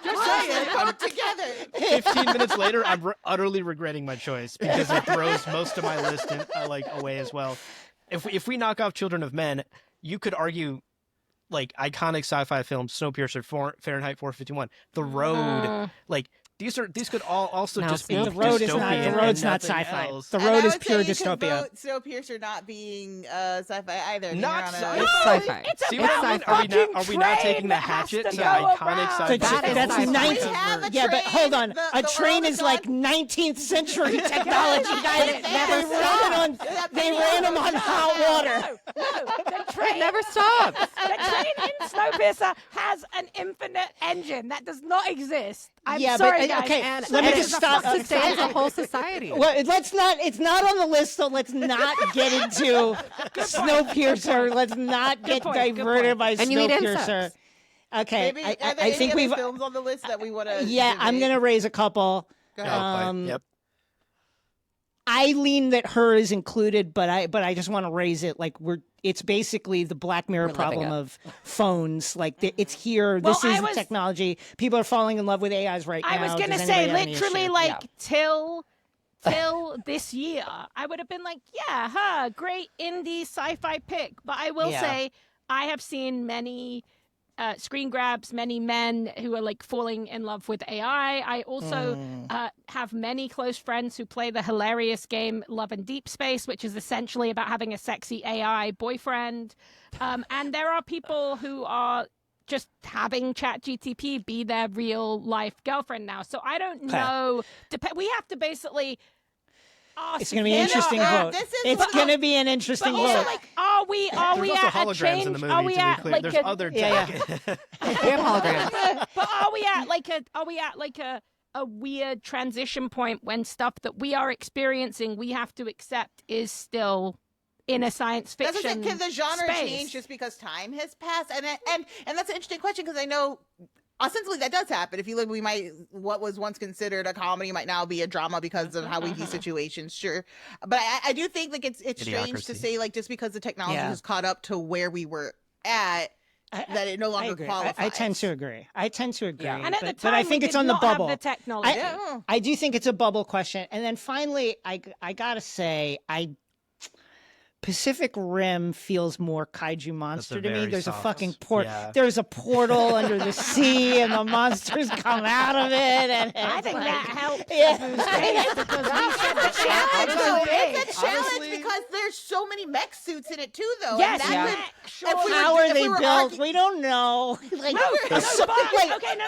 Just saying, Vote together. 15 minutes later, I'm utterly regretting my choice because it throws most of my list away as well. If we knock off Children of Men, you could argue like iconic sci-fi films, Snowpiercer, Fahrenheit 451, The Road, like these could all also No, just be The The road is not. dystopian The and road's not nothing sci-fi. else. The And road I is would pure say you could dystopia. vote Snowpiercer not being sci-fi either. and Not you're on a- sci-fi. It's sci-fi. It's See about what I mean? a Are we not fucking taking train the that has hatchet to to go iconic around. sci-fi? That is That's sci-fi. 19. We have a Yeah, but train. hold on. The A train world is is like on- 19th century technology, guys. It They ran them on hot water. No, the train Never stops. The train in Snowpiercer has an infinite engine that does not exist. I'm Yeah, sorry, but guys. okay, And let me it just is a stop. sustains a whole society. Well, let's not. It's not on the list, so let's not get into Snowpiercer. Let's not get point, good diverted point. by And you eat Snowpiercer. insects. Okay, Maybe I are there think any we've. other films on the list that we want to. Yeah, I'm gonna raise a couple. Go Oh, ahead. quite. Yep. I lean that her is included, but I just want to raise it. Like it's basically the Black Mirror We're living problem it. of phones. Like it's here. Well, This is I the was- technology. People are falling in love with AIs right now. I was gonna Does say, anybody have any literally, issue? like Yeah. till this year, I would have been like, yeah, great indie sci-fi pick. But I will Yeah. say, I have seen many screen grabs, many men who are like falling in love with AI. I also have many close friends who play the hilarious game Love and Deep Space, which is essentially about having a sexy AI boyfriend. And there are people who are just having ChatGTP be their real life girlfriend now. So I don't know. We have to basically ask. It's gonna be an interesting vote. this is It's what- gonna be an interesting But also, vote. like, are we There's at also a holograms change? in the movie, Are we to be at clear. like There's a other Yeah, tech. We have holograms. but are we at like a weird transition point when stuff that we are experiencing we have to accept is still in a science That's fiction can the genre space? change just because time has passed? And that's an interesting question because I know ostensibly that does happen. If you look, what was once considered a comedy might now be a drama because of how we view situations. Sure, but I do think like it's strange to Idiocracy. say like just because the technology Yeah. has caught up to where we were at that it no I longer agree. qualifies. I tend to agree. Yeah. And at the but time, I think we it's did on the not have bubble. the technology. I do think it's a bubble question. And then finally, I gotta say, Pacific Rim feels more kaiju monster to me. very There's soft- a fucking port. yeah. There's a portal under the sea, and the monsters come out of it. And I it's think like- that helps Yeah. Abu's case because we said that they have to go big. It's a challenge Honestly- because there's so many mech suits in it too, though. Yes, and yeah. that Sure. if we were- How are if they we were built? argu- We don't know. Like, No, so- but, like, okay, no.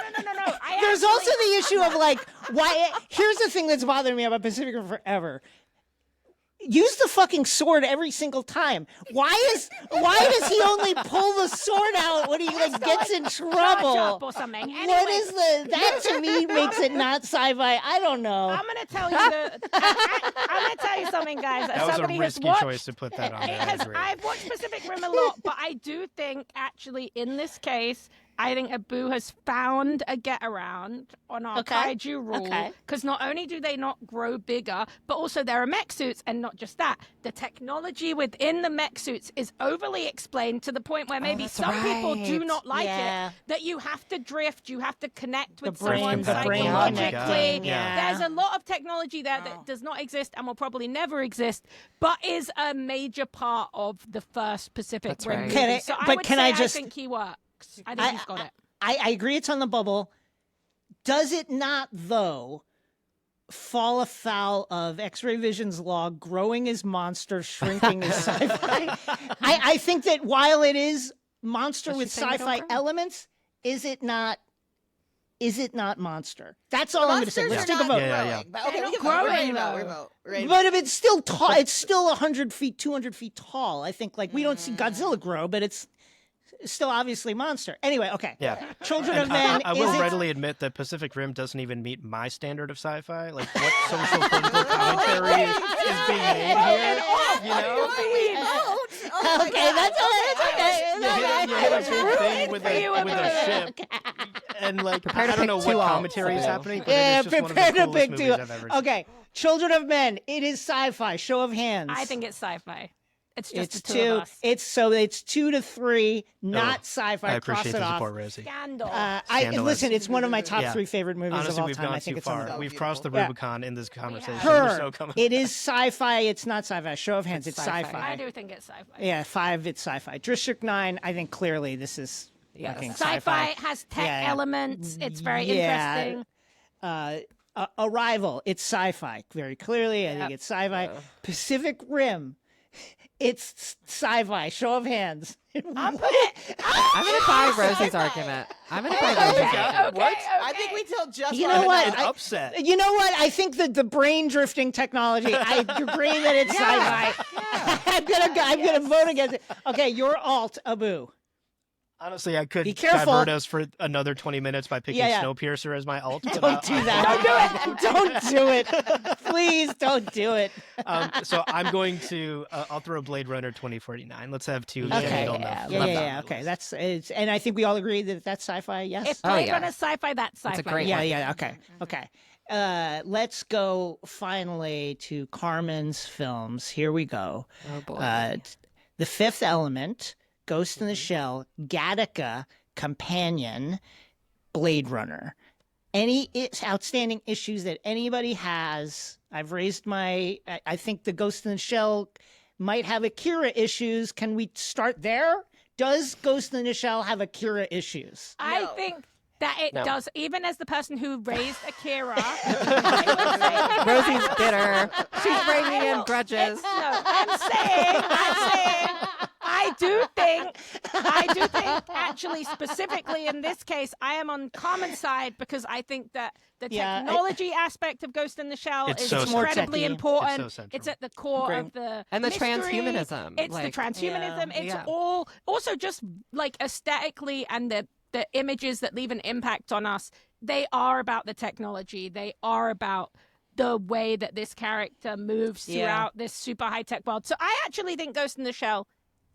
There's also the issue of like why. Here's the thing that's bothering me about Pacific Rim forever. Use the fucking sword every single time. Why does he only pull the sword out when he like gets in charge trouble? up or something. What Anyway, is that to me makes it not sci-fi. I don't know. I'm gonna tell you I'm gonna tell you something, guys. That was a Somebody has risky watched, choice to put that on there. I agree. I've watched Pacific Rim a lot, but I do think actually in this case, I think Abu has found a get around on our Okay. kaiju rule Okay. because not only do they not grow bigger, but also there are mech suits, and not just that, the technology within the mech suits is overly explained to the point where maybe that's some people do right. not like Yeah. it. That you have to drift, you have to connect with brain- someone the brain psychologically. connecting, yeah. There's a lot of technology there that does not exist and will probably never exist, but is a major part of the first Pacific That's Rim right. movie. Can I- So I but would can say I just- think he works. I think he's got it. I agree it's on the bubble. Does it not, though, fall afoul of X-Ray Vision's law, growing as monster, shrinking as sci-fi? I think that while it is monster Was she with saying we don't sci-fi grow? elements, is it not monster? That's all I'm going to say. Let's take a vote. Yeah. But okay, They're we can not vote. growing, We though. vote. But if it's still tall, it's still 100 feet, 200 feet tall. I think like we don't see Godzilla grow, but it's still obviously monster. Anyway, okay. Yeah. Children of And Men. I will is it- readily admit that Pacific Rim doesn't even meet my standard of sci-fi. Like, what social political commentary is being made here? You know? Okay, that's all right. It's okay. You hit a big thing with a ship, and like Prepare to I don't know pick what two commentary is alts. happening, but Yeah, it is just one of prepare the to coolest pick movies two. I've ever seen. Okay, Children of Men. It is sci-fi. Show of hands. I think it's sci-fi. It's just it's the two of us. It's 2 to 3, not sci-fi. I Cross appreciate it the off. support, Rosie. Scandal. Scandalous. Listen. It's one of my top Yeah. 3 favorite movies Honestly, of all we've time. gone I think too it's on the far. bubble. We've crossed the Yeah. Rubicon in this conversation. Her. We're so coming. It is sci-fi. It's not sci-fi. Show of hands. It's It's sci-fi. sci-fi. I do think it's sci-fi. Yeah, 5. It's sci-fi. District 9. I think clearly this is Yes. fucking Sci-fi has tech Yeah. elements. It's very Yeah. interesting. Arrival. It's sci-fi. Very clearly, I think it's sci-fi. Pacific Rim. It's sci-fi. Show of hands. I'm gonna buy Rosie's argument. I'm going to buy Rosie's argument. Okay. I think we tell just You right know what? An I- upset. You know what? I think that the brain drifting technology. I agree that it's sci-fi. I'm gonna vote against it. Okay, your alt, Abu. Honestly, I could Be careful. divert us for another 20 minutes by picking Yeah. Snowpiercer as my alt. but Don't do that. Don't do it. Please don't do it. So I'm going to. I'll throw Blade Runner 2049. Let's have two. Okay. general Yeah. enough Yeah. left on the Okay. list. And I think we all agree that that's sci-fi. Yes. If Blade yeah. Runner's sci-fi, that's sci-fi. It's a great Yeah. one. Yeah. Okay. Let's go finally to Carmen's films. Here we go. Oh boy. The Fifth Element, Ghost in the Shell, Gattaca, Companion, Blade Runner. Any outstanding issues that anybody has? I've raised my. I think the Ghost in the Shell might have Akira issues. Can we start there? Does Ghost in the Shell have Akira issues? I think that it No. does. Even as the person who raised Akira, I would say Rosie's bitter. She's bringing in grudges. No, I'm saying, I do think, actually, specifically in this case, I am on Carmen's side because I think that the Yeah, technology aspect of Ghost in the Shell It's is so incredibly central. important. It's so central. at the core Agree. of the And the mystery. transhumanism, It's like- the transhumanism. Yeah. It's Yeah. all also just like aesthetically and the images that leave an impact on us. They are about the technology. They are about the way that this character moves Yeah. throughout this super high-tech world. So I actually think Ghost in the Shell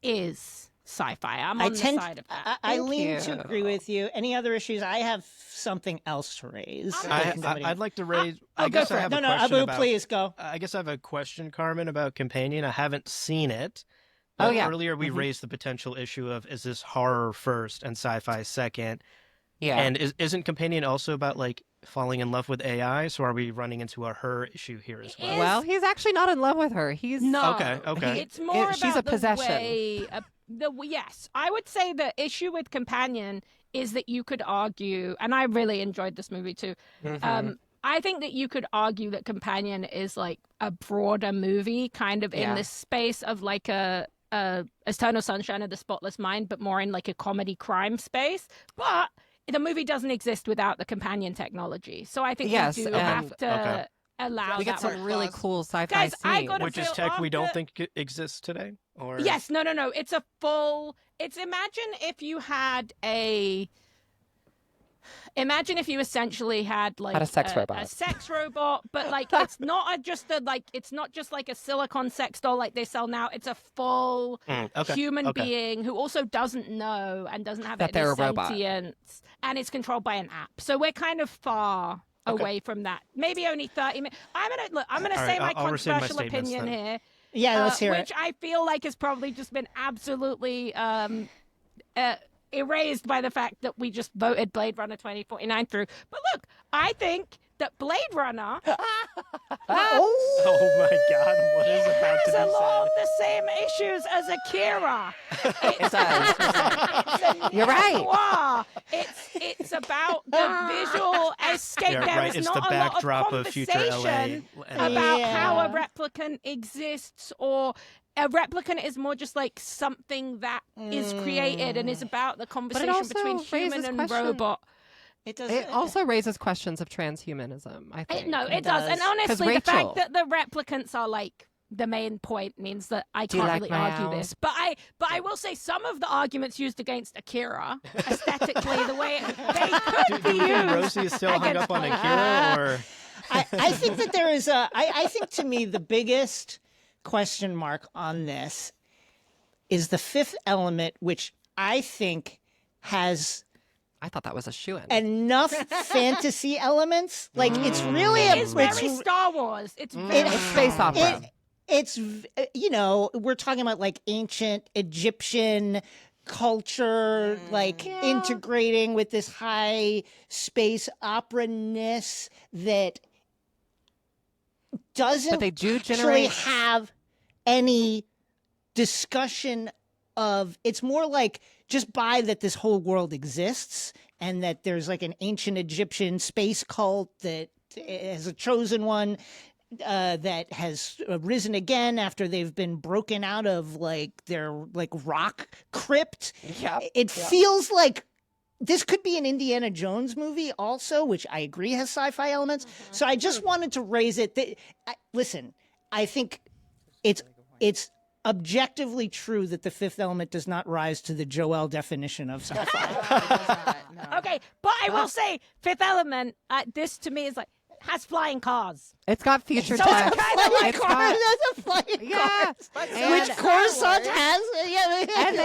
is sci-fi. I'm on the side of that. I Thank lean you. to agree with you. Any other issues? I have something else to raise. I'd like to raise. I'll I go guess for I it. have No, a no, question Abu, about. please go. I guess I have a question, Carmen, about Companion. I haven't seen it. Oh, But yeah. Earlier we raised the potential issue of is this horror first and sci-fi second? Yeah. And isn't Companion also about like falling in love with AI? So are we running into a her issue here as well? Well, he's actually not in love with her. He's No. Okay. It's more she's about a possession. the way. Yes, I would say the issue with Companion is that you could argue, and I really enjoyed this movie too. I think that you could argue that Companion is like a broader movie, kind of in Yeah. this space of like a Eternal Sunshine of the Spotless Mind, but more in like a comedy crime space. But the movie doesn't exist without the companion technology, so I think Yes, we do and- have to Okay. allow we get that some one. really cool sci-fi Guys, I scenes. gotta Which is feel tech we don't after- think exists today? Or Yes, no. It's a full. Imagine if you had a. Imagine if you essentially had like Had a sex robot. a sex robot, but like it's not just like a silicon sex doll like they sell now. It's a full okay. human okay. being who also doesn't know and doesn't have That any they're a robot. sentience and is controlled by an app. So we're kind of far away from that. Maybe only 30 minutes. I'm gonna All say right, my I'll rescind my controversial statements opinion then. here. Yeah, let's hear Which it. I feel like has probably just been absolutely erased by the fact that we just voted Blade Runner 2049 through. But look, I think that Blade Runner Oh my God! What is about to has be a lot of said? the same issues as Akira. It does. You're right. Noir. It's about the visual escape. Yeah, There right. is It's not the a lot of backdrop of future LA. conversation and- about how a Yeah. replicant exists, or a replicant is more just like something that is created and is about the conversation also between human raises and question- robot. It does. It also raises questions of transhumanism, I think. No, it does. And does. honestly, the Rachel- fact that the replicants are like the main point means that I Do you can't like really my argue owl? this. But I will say some of the arguments used against Akira aesthetically, the way they could Do be we think used. Rosie is still hung against up on Blade Akira, or I think that there is I think to me the biggest question mark on this is the Fifth Element, which I think has I thought that was a shoo-in. enough fantasy elements. Like it's really a It's very Star Wars. It's very It's space opera. it's we're talking about like ancient Egyptian culture, like integrating with this high space opera-ness that doesn't But they do actually generate- have any discussion of. It's more like just buy that this whole world exists and that there's like an ancient Egyptian space cult that has a chosen one that has risen again after they've been broken out of like their like rock crypt. It feels like this could be an Indiana Jones movie also, which I agree has sci-fi elements. So I just wanted to raise it. Listen, I think it's objectively true that the Fifth Element does not rise to the Joelle definition of sci-fi. Okay, but I will say, Fifth Element, this to me is like, has flying cars. It's got future So tech. it's kind of like It's got- That's a flying Yeah. car. And- Which Coruscant has. Yeah. And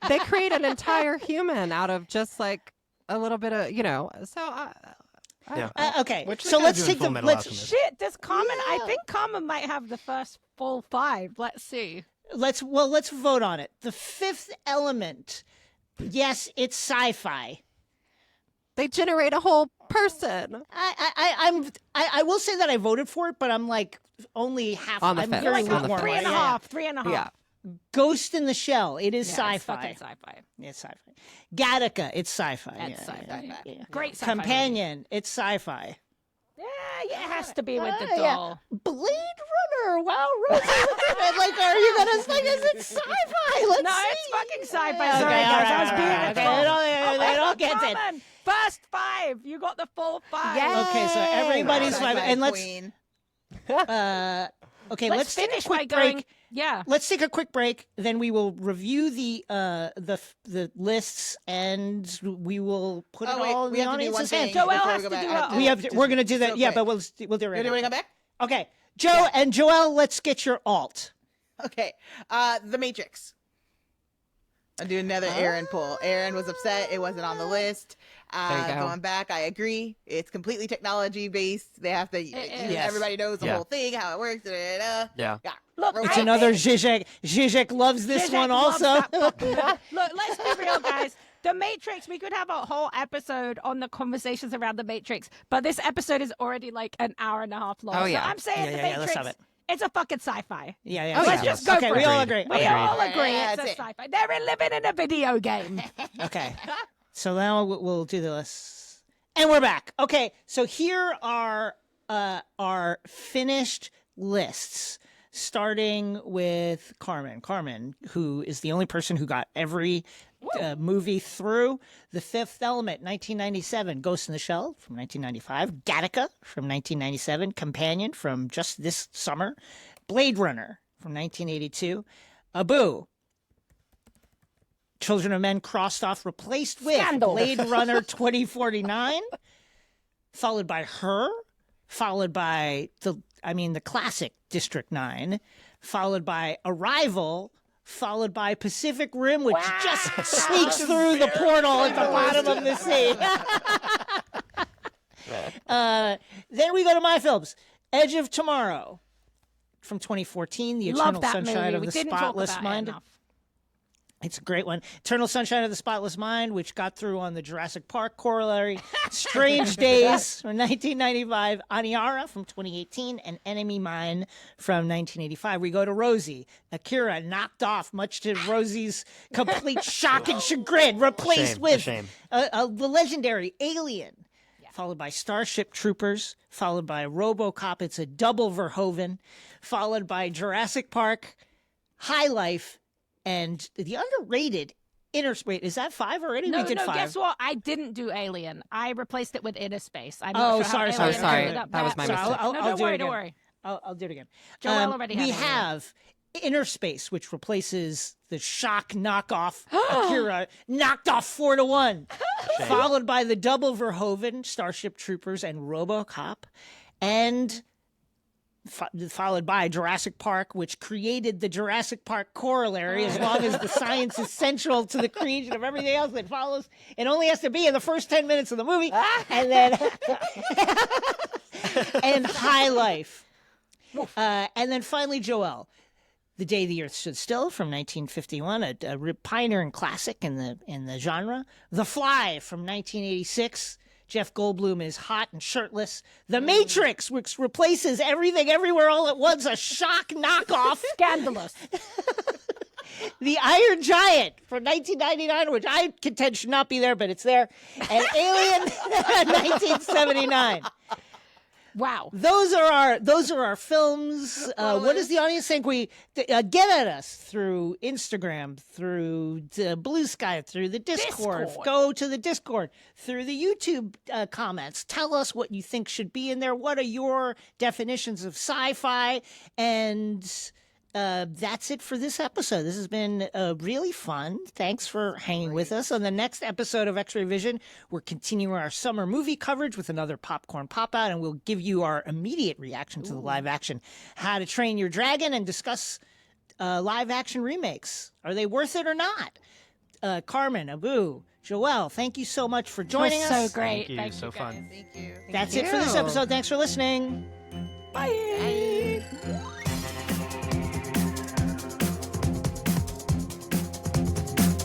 they create an entire human out of just like a little bit of, so Yeah. Okay, Which they so kinda let's do in take the Full Metal let's Alchemist. Shit, does Carmen? I Yeah. think Carmen might have the first full 5. Let's see. let's vote on it. The Fifth Element. Yes, it's sci-fi. they generate a whole person. I will say that I voted for it, but I'm like only half. On the I'm fence. very On the lukewarm. Three and a Yeah. half. 3.5. Yeah. Ghost in the Shell. It is Yeah, it's sci-fi. fucking sci-fi. It's sci-fi. Gattaca. It's sci-fi. That's Yeah, sci-fi. yeah. Great sci-fi. Companion. It's sci-fi. Yeah, it has to be with the Yeah. doll. Blade Runner. Wow, Rosie, look at it. Like, are you gonna like? Is it sci-fi? Let's No, see. it's fucking sci-fi. Okay, Sorry, all guys. right, I was all being right, a okay. troll. They don't get it. Carmen, first 5. You got the full 5. Yeah. Okay, so everybody's Sci-fi fine. And let's queen. okay, Let's take a finish quick by going. break. Yeah. Let's take a quick break. Then we will review the lists, and we will put it Oh, wait, all in we the have to do one audience's thing hands. Joelle before has go to back. do I have it. We have. just We're gonna do that. real Yeah, quick. but we'll do it You right want to now. come back? Okay, Joe and Joelle, let's get your alt. Okay. The Matrix. I'll do another Aaron pull. Aaron was upset it wasn't on the list. There you go. Going back, I agree. It's completely technology based. They have to. Yes. Everybody knows the Yeah. whole thing, how it works. Yeah. Yeah. Look, Rosie. It's I another think- Zizek. Zizek loves this Zizek one loves also. that fucking movie. Look, let's be real, guys. The Matrix, we could have a whole episode on the conversations around the Matrix, but this episode is already like an hour and a half long. Oh, So yeah. I'm saying Yeah, the yeah, let's Matrix, have it. it's a fucking sci-fi. Yeah, yeah. Oh, yeah. Let's just go Okay, for we it. all agree. We Okay. all agree Yeah, it's a that's it. sci-fi. They're living in a video game. Okay. So now we'll do the list. And we're back. Okay, so here are our finished lists, starting with Carmen. Carmen, who is the only person who got every movie through. The Fifth Element, 1997. Ghost in the Shell from 1995. Gattaca from 1997. Companion from just this summer. Blade Runner from 1982. Abu. Children of Men crossed off, replaced with Scandal. Blade Runner 2049, followed by Her, followed by the classic District 9, followed by Arrival, followed by Pacific Rim, which just sneaks through the portal at the bottom of the sea. Then we go to my films. Edge of Tomorrow from 2014, The Eternal Love that Sunshine movie. of We the didn't talk Spotless about Mind. it enough. It's a great one. Eternal Sunshine of the Spotless Mind, which got through on the Jurassic Park corollary. Strange Days from 1995. Aniara from 2018. And Enemy Mine from 1985. We go to Rosie. Akira knocked off, much to Rosie's complete shock and chagrin, replaced Shame, with shame. the legendary Alien. Followed by Starship Troopers, followed by Robocop. It's a double Verhoeven. Followed by Jurassic Park, High Life, and the underrated Innerspace. Is that 5 already? No, We did no, 5. guess what? I didn't do Alien. I replaced it with Innerspace. I'm Oh, not sure how sorry, Alien sorry. ended up That was my so- mistake. I'll no, do don't it worry, again. don't worry. I'll do it again. Joelle already had We Alien. have Innerspace, which replaces the shock knockoff Akira, knocked off 4-1. Followed by the double Verhoeven, Starship Troopers, and Robocop. And followed by Jurassic Park, which created the Jurassic Park corollary. As long as the science is central to the creation of everything else that follows, it only has to be in the first 10 minutes of the movie. And then and High Life. And then finally Joelle. The Day the Earth Stood Still from 1951, a pioneering classic in the genre. The Fly from 1986. Jeff Goldblum is hot and shirtless. The Matrix, which replaces Everything Everywhere All at Once, a shock knockoff. Scandalous. The Iron Giant from 1999, which I contend should not be there, but it's there. And Alien 1979. Wow. Those are our films. What does the audience think? We get at us through Instagram, through Blue Sky, through the Discord. Go to the Discord, through the YouTube comments. Tell us what you think should be in there. What are your definitions of sci-fi? And that's it for this episode. This has been really fun. Thanks for hanging with us. On the next episode of X-Ray Vision, we're continuing our summer movie coverage with another popcorn pop-out, and we'll give you our immediate reaction to the live-action How to Train Your Dragon and discuss live-action remakes. Are they worth it or not? Carmen, Abu, Joelle, thank you so much for joining us. So great. Thank you. So fun. Thank you. That's it for this episode. Thanks for listening. Bye.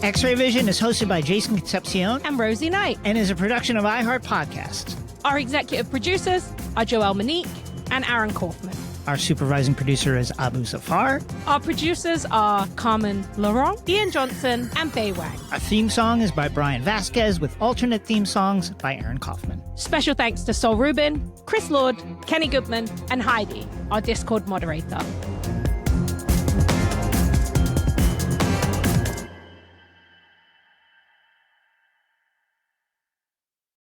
X-Ray Vision is hosted by Jason Concepcion And Rosie Knight. and is a production of iHeart Podcasts. Our executive producers are Joelle Monique and Aaron Kaufman. Our supervising producer is Abu Zafar. Our producers are Carmen Laurent, Ian Johnson, and Bei Wang. Our theme song is by Brian Vasquez with alternate theme songs by Aaron Kaufman. Special thanks to Sol Rubin, Chris Lord, Kenny Goodman, and Heidi, our Discord moderator.